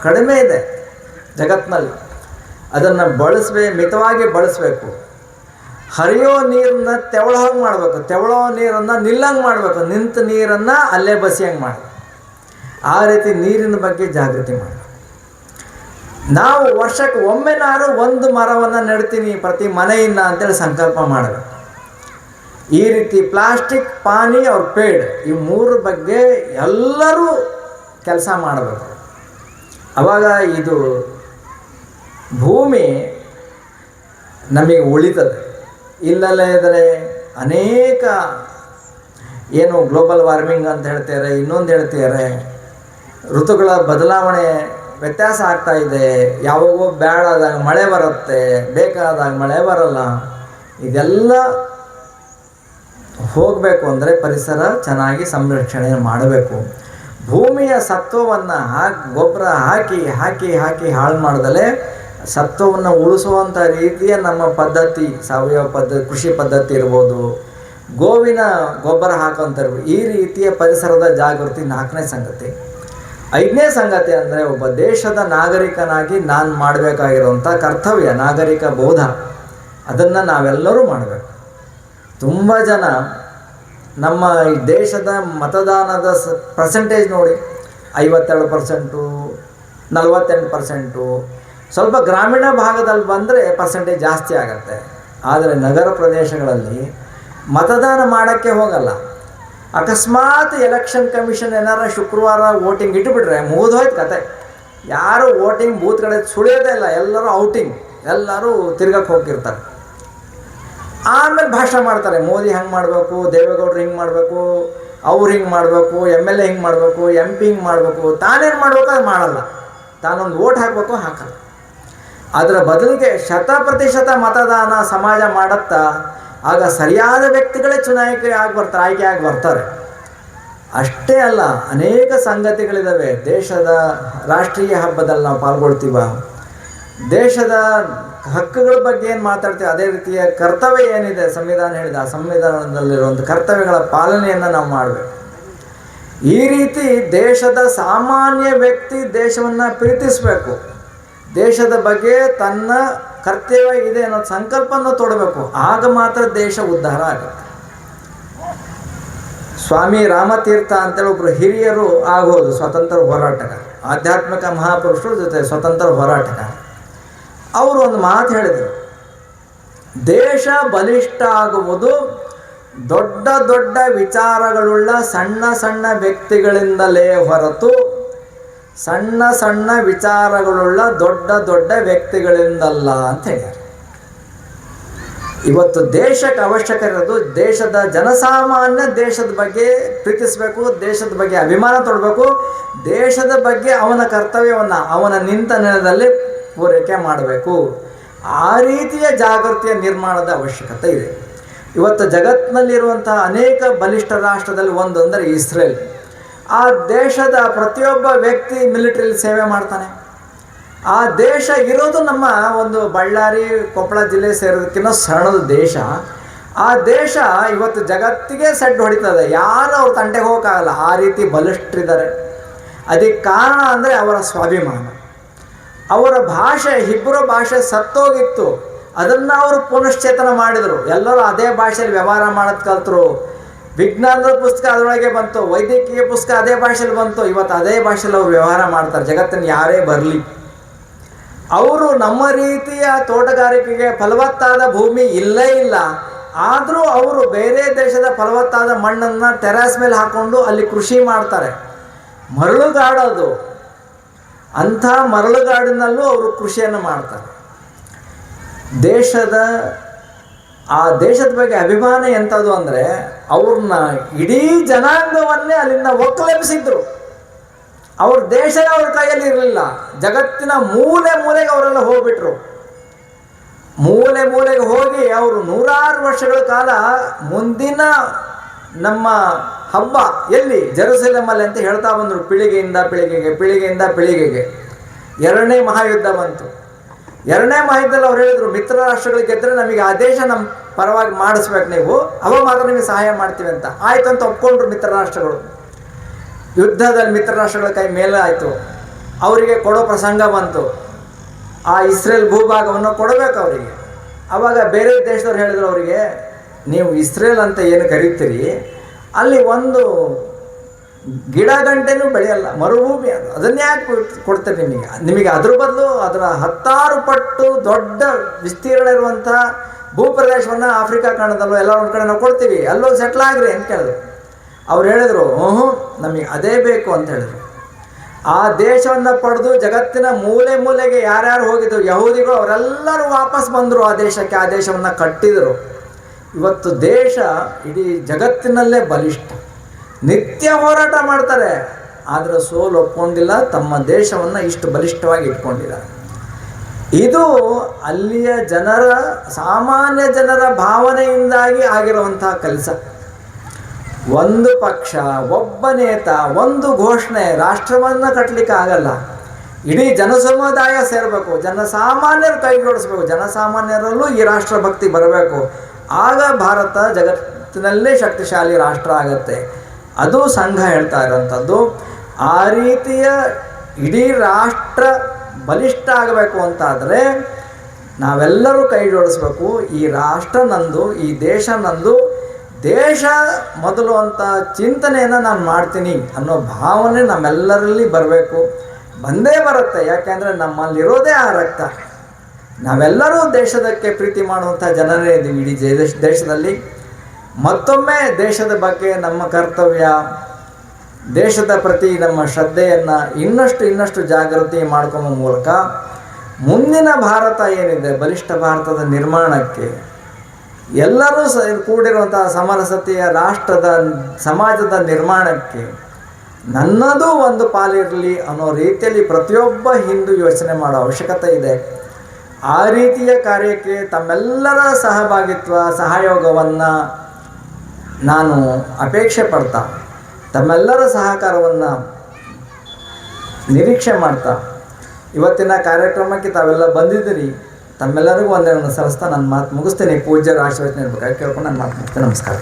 ಕಡಿಮೆ ಇದೆ ಜಗತ್ತಿನಲ್ಲಿ. ಅದನ್ನು ಮಿತವಾಗಿ ಬಳಸಬೇಕು. ಹರಿಯೋ ನೀರನ್ನ ತೆವಳೋಂಗೆ ಮಾಡಬೇಕು, ತೆವಳೋ ನೀರನ್ನು ನಿಲ್ಲಂಗೆ ಮಾಡಬೇಕು, ನಿಂತ ನೀರನ್ನು ಅಲ್ಲೇ ಬಸಿಯಂಗೆ ಮಾಡಬೇಕು. ಆ ರೀತಿ ನೀರಿನ ಬಗ್ಗೆ ಜಾಗೃತಿ ಮಾಡಬೇಕು. ನಾವು ವರ್ಷಕ್ಕೆ ಒಮ್ಮೆನಾರು ಒಂದು ಮರವನ್ನು ನೆಡ್ತೀನಿ ಪ್ರತಿ ಮನೆಯಿಂದ ಅಂತೇಳಿ ಸಂಕಲ್ಪ ಮಾಡಬೇಕು. ಈ ರೀತಿ ಪ್ಲಾಸ್ಟಿಕ್, ಪಾನಿ ಅವ್ರ ಪೇಡ್, ಈ ಮೂರ ಬಗ್ಗೆ ಎಲ್ಲರೂ ಕೆಲಸ ಮಾಡಬೇಕು. ಆವಾಗ ಇದು ಭೂಮಿ ನಮಗೆ ಉಳಿತದೆ. ಇಲ್ಲಲ್ಲೇ ಇದ್ದರೆ ಅನೇಕ ಏನು ಗ್ಲೋಬಲ್ ವಾರ್ಮಿಂಗ್ ಅಂತ ಹೇಳ್ತಾರೆ, ಇನ್ನೊಂದು ಹೇಳ್ತಾರೆ, ಋತುಗಳ ಬದಲಾವಣೆ ವ್ಯತ್ಯಾಸ ಆಗ್ತಾ ಇದೆ. ಯಾವಾಗೋ ಬೇಡಾದಾಗ ಮಳೆ ಬರುತ್ತೆ, ಬೇಕಾದಾಗ ಮಳೆ ಬರಲ್ಲ. ಇದೆಲ್ಲ ಹೋಗಬೇಕು ಅಂದರೆ ಪರಿಸರ ಚೆನ್ನಾಗಿ ಸಂರಕ್ಷಣೆ ಮಾಡಬೇಕು. ಭೂಮಿಯ ಸತ್ವವನ್ನು ಗೊಬ್ಬರ ಹಾಕಿ ಹಾಕಿ ಹಾಕಿ ಹಾಳು ಮಾಡ್ದಲೇ ಸತ್ವವನ್ನು ಉಳಿಸುವಂಥ ರೀತಿಯ ನಮ್ಮ ಪದ್ಧತಿ, ಸಾವಯವ ಕೃಷಿ ಪದ್ಧತಿ ಇರ್ಬೋದು, ಗೋವಿನ ಗೊಬ್ಬರ ಹಾಕೋಂಥ ಇರ್ಬೋದು. ಈ ರೀತಿಯ ಪರಿಸರದ ಜಾಗೃತಿ 4ನೇ ಸಂಗತಿ. 5ನೇ ಸಂಗತಿ ಅಂದರೆ ಒಬ್ಬ ದೇಶದ ನಾಗರಿಕನಾಗಿ ನಾನು ಮಾಡಬೇಕಾಗಿರುವಂಥ ಕರ್ತವ್ಯ, ನಾಗರಿಕ ಬೋಧ, ಅದನ್ನು ನಾವೆಲ್ಲರೂ ಮಾಡಬೇಕು. ತುಂಬ ಜನ ನಮ್ಮ ಈ ದೇಶದ ಮತದಾನದ ಪರ್ಸೆಂಟೇಜ್ ನೋಡಿ, 52%, 48%. ಸ್ವಲ್ಪ ಗ್ರಾಮೀಣ ಭಾಗದಲ್ಲಿ ಬಂದರೆ ಪರ್ಸೆಂಟೇಜ್ ಜಾಸ್ತಿ ಆಗುತ್ತೆ. ಆದರೆ ನಗರ ಪ್ರದೇಶಗಳಲ್ಲಿ ಮತದಾನ ಮಾಡೋಕ್ಕೆ ಹೋಗಲ್ಲ. ಅಕಸ್ಮಾತ್ ಎಲೆಕ್ಷನ್ ಕಮಿಷನ್ ಏನಾರ ಶುಕ್ರವಾರ ವೋಟಿಂಗ್ ಇಟ್ಟುಬಿಟ್ರೆ ಮುಗಿದೋಯ್ತು ಕತೆ. ಯಾರು ವೋಟಿಂಗ್ ಬೂತ್ ಕಡೆ ಸುಳಿಯೋದೇ ಇಲ್ಲ, ಎಲ್ಲರೂ ಔಟಿಂಗ್, ಎಲ್ಲರೂ ತಿರ್ಗಕ್ಕೆ ಹೋಗಿರ್ತಾರೆ. ಆಮೇಲೆ ಭಾಷಣ ಮಾಡ್ತಾರೆ, ಮೋದಿ ಹಂಗೆ ಮಾಡಬೇಕು, ದೇವೇಗೌಡರು ಹಿಂಗೆ ಮಾಡಬೇಕು, ಅವ್ರು ಹಿಂಗೆ ಮಾಡಬೇಕು, MLA ಹಿಂಗೆ ಮಾಡಬೇಕು, MP ಹಿಂಗೆ ಮಾಡಬೇಕು. ತಾನೇನು ಮಾಡಬೇಕು ಅದು ಮಾಡಲ್ಲ. ತಾನೊಂದು ವೋಟ್ ಹಾಕಬೇಕು, ಹಾಕಲ್ಲ. ಅದರ ಬದಲಿಗೆ 100% ಮತದಾನ ಸಮಾಜ ಮಾಡುತ್ತಾ ಆಗ ಸರಿಯಾದ ವ್ಯಕ್ತಿಗಳೇ ಆಯ್ಕೆ ಆಗಿ ಬರ್ತಾರೆ. ಅಷ್ಟೇ ಅಲ್ಲ, ಅನೇಕ ಸಂಗತಿಗಳಿದ್ದಾವೆ. ದೇಶದ ರಾಷ್ಟ್ರೀಯ ಹಬ್ಬದಲ್ಲಿ ನಾವು ಪಾಲ್ಗೊಳ್ತೀವ, ದೇಶದ ಹಕ್ಕುಗಳ ಬಗ್ಗೆ ಏನು ಮಾತಾಡ್ತೀವಿ, ಅದೇ ರೀತಿಯ ಕರ್ತವ್ಯ ಏನಿದೆ ಸಂವಿಧಾನ ಹೇಳಿದ, ಆ ಸಂವಿಧಾನದಲ್ಲಿರುವಂಥ ಕರ್ತವ್ಯಗಳ ಪಾಲನೆಯನ್ನು ನಾವು ಮಾಡಬೇಕು. ಈ ರೀತಿ ದೇಶದ ಸಾಮಾನ್ಯ ವ್ಯಕ್ತಿ ದೇಶವನ್ನು ಪ್ರೀತಿಸಬೇಕು, ದೇಶದ ಬಗ್ಗೆ ತನ್ನ ಕರ್ತವ್ಯ ಇದೆ ಅನ್ನೋ ಸಂಕಲ್ಪವನ್ನು ತೊಡಬೇಕು. ಆಗ ಮಾತ್ರ ದೇಶ ಉದ್ಧಾರ ಆಗುತ್ತೆ. ಸ್ವಾಮಿ ರಾಮತೀರ್ಥ ಅಂತೇಳಿ ಒಬ್ಬರು ಹಿರಿಯರು ಆಗೋದು ಸ್ವತಂತ್ರ ಹೋರಾಟಗಾರ, ಆಧ್ಯಾತ್ಮಿಕ ಮಹಾಪುರುಷರ ಜೊತೆ ಸ್ವತಂತ್ರ ಹೋರಾಟಗಾರ. ಅವರು ಒಂದು ಮಾತು ಹೇಳಿದರು, ದೇಶ ಬಲಿಷ್ಠ ಆಗುವುದು ದೊಡ್ಡ ದೊಡ್ಡ ವಿಚಾರಗಳುಳ್ಳ ಸಣ್ಣ ಸಣ್ಣ ವ್ಯಕ್ತಿಗಳಿಂದಲೇ ಹೊರತು ಸಣ್ಣ ಸಣ್ಣ ವಿಚಾರಗಳುಳ್ಳ ದೊಡ್ಡ ದೊಡ್ಡ ವ್ಯಕ್ತಿಗಳಿಂದಲ್ಲ ಅಂತ ಹೇಳ್ಯಾರ. ಇವತ್ತು ದೇಶಕ್ಕೆ ಅವಶ್ಯಕ ಇರೋದು ದೇಶದ ಜನಸಾಮಾನ್ಯ ದೇಶದ ಬಗ್ಗೆ ಪ್ರೀತಿಸಬೇಕು, ದೇಶದ ಬಗ್ಗೆ ಅಭಿಮಾನ ತೊಡಬೇಕು, ದೇಶದ ಬಗ್ಗೆ ಅವನ ಕರ್ತವ್ಯವನ್ನು ಅವನ ನಿಂತ ನೆಲದಲ್ಲಿ ಪೂರೈಕೆ ಮಾಡಬೇಕು. ಆ ರೀತಿಯ ಜಾಗೃತಿಯ ನಿರ್ಮಾಣದ ಅವಶ್ಯಕತೆ ಇದೆ. ಇವತ್ತು ಜಗತ್ತಿನಲ್ಲಿರುವಂಥ ಅನೇಕ ಬಲಿಷ್ಠ ರಾಷ್ಟ್ರದಲ್ಲಿ ಒಂದು ಅಂದರೆ ಇಸ್ರೇಲ್. ಆ ದೇಶದ ಪ್ರತಿಯೊಬ್ಬ ವ್ಯಕ್ತಿ ಮಿಲಿಟರಿಯಲ್ಲಿ ಸೇವೆ ಮಾಡ್ತಾನೆ. ಆ ದೇಶ ಇರೋದು ನಮ್ಮ ಒಂದು ಬಳ್ಳಾರಿ ಕೊಪ್ಪಳ ಜಿಲ್ಲೆ ಸೇರೋದಕ್ಕಿಂತ ಸಣ್ಣದ ದೇಶ. ಆ ದೇಶ ಇವತ್ತು ಜಗತ್ತಿಗೆ ಸೆಡ್ ಹೊಡಿತದೆ, ಯಾರು ಅವ್ರ ತಂಟೆಗೆ ಹೋಗೋಕ್ಕಾಗಲ್ಲ, ಆ ರೀತಿ ಬಲಿಷ್ಠರಿದ್ದಾರೆ. ಅದಕ್ಕೆ ಕಾರಣ ಅಂದರೆ ಅವರ ಸ್ವಾಭಿಮಾನ. ಅವರ ಭಾಷೆ, ಹಿಬ್ರು ಭಾಷೆ ಸತ್ತೋಗಿತ್ತು, ಅದನ್ನು ಅವರು ಪುನಶ್ಚೇತನ ಮಾಡಿದರು. ಎಲ್ಲರೂ ಅದೇ ಭಾಷೆಯಲ್ಲಿ ವ್ಯವಹಾರ ಮಾಡೋದು ಕಲ್ತರು. ವಿಜ್ಞಾನದ ಪುಸ್ತಕ ಅದರೊಳಗೆ ಬಂತು, ವೈದ್ಯಕೀಯ ಪುಸ್ತಕ ಅದೇ ಭಾಷೆಯಲ್ಲಿ ಬಂತು. ಇವತ್ತು ಅದೇ ಭಾಷೆಯಲ್ಲಿ ಅವರು ವ್ಯವಹಾರ ಮಾಡ್ತಾರೆ. ಜಗತ್ತಿನ ಯಾರೇ ಬರಲಿ, ಅವರು ನಮ್ಮ ರೀತಿಯ ತೋಟಗಾರಿಕೆಗೆ ಫಲವತ್ತಾದ ಭೂಮಿ ಇಲ್ಲೇ ಇಲ್ಲ. ಆದರೂ ಅವರು ಬೇರೆ ದೇಶದ ಫಲವತ್ತಾದ ಮಣ್ಣನ್ನು ಟೆರಾಸ್ ಮೇಲೆ ಹಾಕ್ಕೊಂಡು ಅಲ್ಲಿ ಕೃಷಿ ಮಾಡ್ತಾರೆ. ಮರಳುಗಾಡೋದು, ಅಂಥ ಮರಳುಗಾಡಿನಲ್ಲೂ ಅವರು ಕೃಷಿಯನ್ನು ಮಾಡ್ತಾರೆ. ಆ ದೇಶದ ಬಗ್ಗೆ ಅಭಿಮಾನ ಎಂಥದ್ದು ಅಂದರೆ, ಅವ್ರನ್ನ ಇಡೀ ಜನಾಂಗವನ್ನೇ ಅಲ್ಲಿಂದ ಒಕ್ಕಲೆಬ್ಬಿಸಿದ್ರು. ಅವ್ರ ದೇಶ ಅವ್ರ ಕೈಯಲ್ಲಿ ಇರಲಿಲ್ಲ. ಜಗತ್ತಿನ ಮೂಲೆ ಮೂಲೆಗೆ ಅವರೆಲ್ಲ ಹೋಗ್ಬಿಟ್ರು. ಮೂಲೆ ಮೂಲೆಗೆ ಹೋಗಿ ಅವರು 100 ವರ್ಷಗಳ ಕಾಲ ಮುಂದಿನ ನಮ್ಮ ಹಬ್ಬ ಎಲ್ಲಿ, ಜೆರುಸಲೇಮಲ್ಲಿ ಅಂತ ಹೇಳ್ತಾ ಬಂದರು. ಪೀಳಿಗೆಯಿಂದ ಪೀಳಿಗೆಗೆ, ಪೀಳಿಗೆಯಿಂದ ಪೀಳಿಗೆಗೆ. 2ನೇ ಮಹಾಯುದ್ಧ ಬಂತು. 2ನೇ ಮಹಾಯುದ್ಧದಲ್ಲಿ ಅವ್ರು ಹೇಳಿದ್ರು, ಮಿತ್ರ ರಾಷ್ಟ್ರಗಳಿಗೆ ಗೆದ್ದರೆ ನಮಗೆ ಆ ದೇಶ ನಮ್ಮ ಪರವಾಗಿ ಮಾಡಿಸ್ಬೇಕು ನೀವು, ಅವಾಗ ಮಾತ್ರ ನಿಮಗೆ ಸಹಾಯ ಮಾಡ್ತೀವಿ ಅಂತ. ಆಯ್ತು ಅಂತ ಒಪ್ಕೊಂಡ್ರು ಮಿತ್ರ ರಾಷ್ಟ್ರಗಳು. ಯುದ್ಧದಲ್ಲಿ ಮಿತ್ರ ರಾಷ್ಟ್ರಗಳ ಕೈ ಮೇಲೆ ಆಯಿತು. ಅವರಿಗೆ ಕೊಡೋ ಪ್ರಸಂಗ ಬಂತು. ಆ ಇಸ್ರೇಲ್ ಭೂಭಾಗವನ್ನು ಕೊಡಬೇಕು ಅವರಿಗೆ. ಆವಾಗ ಬೇರೆ ದೇಶದವ್ರು ಹೇಳಿದ್ರು ಅವರಿಗೆ, ನೀವು ಇಸ್ರೇಲ್ ಅಂತ ಏನು ಕರೀತೀರಿ, ಅಲ್ಲಿ ಒಂದು ಗಿಡ ಗಂಟೆನೂ ಬೆಳೆಯಲ್ಲ, ಮರುಭೂಮಿ ಅದು, ಅದನ್ನೇ ಯಾಕೆ ಕೊಡ್ತೀರಿ ನಿಮಗೆ ಅದ್ರ ಬದಲು ಅದರ 10 ಪಟ್ಟು ದೊಡ್ಡ ವಿಸ್ತೀರ್ಣ ಇರುವಂಥ ಭೂಪ್ರದೇಶವನ್ನು ಆಫ್ರಿಕಾ ಖಂಡದಲ್ಲೂ ಎಲ್ಲ ಒಂದು ಕಡೆ ನಾವು ಕೊಡ್ತೀವಿ, ಅಲ್ಲೋ ಸೆಟ್ಲ್ ಆಗ್ರಿ ಅಂತ ಕೇಳಿದ್ರು. ಅವ್ರು ಹೇಳಿದ್ರು, ನಮಗೆ ಅದೇ ಬೇಕು ಅಂತ ಹೇಳಿದ್ರು. ಆ ದೇಶವನ್ನು ಪಡೆದು ಜಗತ್ತಿನ ಮೂಲೆ ಮೂಲೆಗೆ ಯಾರ್ಯಾರು ಹೋಗಿದ್ರು ಯಹೂದಿಗಳು, ಅವರೆಲ್ಲರೂ ವಾಪಸ್ ಬಂದರು ಆ ದೇಶಕ್ಕೆ. ಆ ದೇಶವನ್ನು ಕಟ್ಟಿದರು. ಇವತ್ತು ದೇಶ ಇಡೀ ಜಗತ್ತಿನಲ್ಲೇ ಬಲಿಷ್ಠ. ನಿತ್ಯ ಹೋರಾಟ ಮಾಡ್ತಾರೆ, ಆದರೆ ಸೋಲು ಒಪ್ಕೊಂಡಿಲ್ಲ. ತಮ್ಮ ದೇಶವನ್ನು ಇಷ್ಟು ಬಲಿಷ್ಠವಾಗಿ ಇಟ್ಕೊಂಡಿದ್ದಾರೆ. ಇದು ಅಲ್ಲಿಯ ಸಾಮಾನ್ಯ ಜನರ ಭಾವನೆಯಿಂದಾಗಿ ಆಗಿರುವಂತಹ ಕೆಲಸ. ಒಂದು ಪಕ್ಷ, ಒಬ್ಬ ನೇತ, ಒಂದು ಘೋಷಣೆ ರಾಷ್ಟ್ರವನ್ನು ಕಟ್ಟಲಿಕ್ಕೆ ಆಗಲ್ಲ. ಇಡೀ ಜನಸಮುದಾಯ ಸೇರಬೇಕು, ಜನಸಾಮಾನ್ಯರು ಕೈ ಜೋಡಿಸ್ಬೇಕು, ಜನಸಾಮಾನ್ಯರಲ್ಲೂ ಈ ರಾಷ್ಟ್ರಭಕ್ತಿ ಬರಬೇಕು. ಆಗ ಭಾರತ ಜಗತ್ತಿನಲ್ಲೇ ಶಕ್ತಿಶಾಲಿ ರಾಷ್ಟ್ರ ಆಗತ್ತೆ. ಅದು ಸಂಘ ಹೇಳ್ತಾ ಇರೋಂಥದ್ದು. ಆ ರೀತಿಯ ಇಡೀ ರಾಷ್ಟ್ರ ಬಲಿಷ್ಠ ಆಗಬೇಕು ಅಂತಾದರೆ ನಾವೆಲ್ಲರೂ ಕೈ ಜೋಡಿಸ್ಬೇಕು. ಈ ರಾಷ್ಟ್ರ ನಂದು, ಈ ದೇಶ ನಂದು, ದೇಶ ಮೊದಲು ಅಂತ ಚಿಂತನೆಯನ್ನು ನಾನು ಮಾಡ್ತೀನಿ ಅನ್ನೋ ಭಾವನೆ ನಮ್ಮೆಲ್ಲರಲ್ಲಿ ಬರಬೇಕು. ಬಂದೇ ಬರುತ್ತೆ. ಯಾಕೆಂದರೆ ನಮ್ಮಲ್ಲಿರೋದೇ ಆ ರಕ್ತ. ನಾವೆಲ್ಲರೂ ದೇಶದಕ್ಕೆ ಪ್ರೀತಿ ಮಾಡುವಂಥ ಜನರೇ ಇದ್ದೀವಿ ಇಡೀ ದೇಶದಲ್ಲಿ. ಮತ್ತೊಮ್ಮೆ ದೇಶದ ಬಗ್ಗೆ ನಮ್ಮ ಕರ್ತವ್ಯ, ದೇಶದ ಪ್ರತಿ ನಮ್ಮ ಶ್ರದ್ಧೆಯನ್ನು ಇನ್ನಷ್ಟು ಜಾಗೃತಿ ಮಾಡ್ಕೊಂಬ ಮೂಲಕ ಮುಂದಿನ ಭಾರತ ಏನಿದೆ, ಬಲಿಷ್ಠ ಭಾರತದ ನಿರ್ಮಾಣಕ್ಕೆ ಎಲ್ಲರೂ ಕೂಡಿರುವಂಥ ಸಮರಸತೆಯ ರಾಷ್ಟ್ರದ ಸಮಾಜದ ನಿರ್ಮಾಣಕ್ಕೆ ನನ್ನದು ಒಂದು ಪಾಲಿರಲಿ ಅನ್ನೋ ರೀತಿಯಲ್ಲಿ ಪ್ರತಿಯೊಬ್ಬ ಹಿಂದೂ ಯೋಚನೆ ಮಾಡೋ ಅವಶ್ಯಕತೆ ಇದೆ. ಆ ರೀತಿಯ ಕಾರ್ಯಕ್ಕೆ ತಮ್ಮೆಲ್ಲರ ಸಹಭಾಗಿತ್ವ, ಸಹಯೋಗವನ್ನು ನಾನು ಅಪೇಕ್ಷೆ ಪಡ್ತಾ, ತಮ್ಮೆಲ್ಲರ ಸಹಕಾರವನ್ನು ನಿರೀಕ್ಷೆ ಮಾಡ್ತಾ ಇವತ್ತಿನ ಕಾರ್ಯಕ್ರಮಕ್ಕೆ ತಾವೆಲ್ಲ ಬಂದಿದ್ದೀರಿ. ತಮ್ಮೆಲ್ಲರಿಗೂ ಒಂದನ್ನು ಸಲ್ಲಿಸ್ತಾ ನನ್ನ ಮಾತು ಮುಗಿಸ್ತೇನೆ. ಪೂಜ್ಯರ ಆಶೀರ್ವಚನೆ ಇರಬೇಕಾಗಿ ಕೇಳ್ಕೊಂಡು ನನ್ನ ಮಾತು ಮುಗಿಸ್ತೇನೆ. ನಮಸ್ಕಾರ.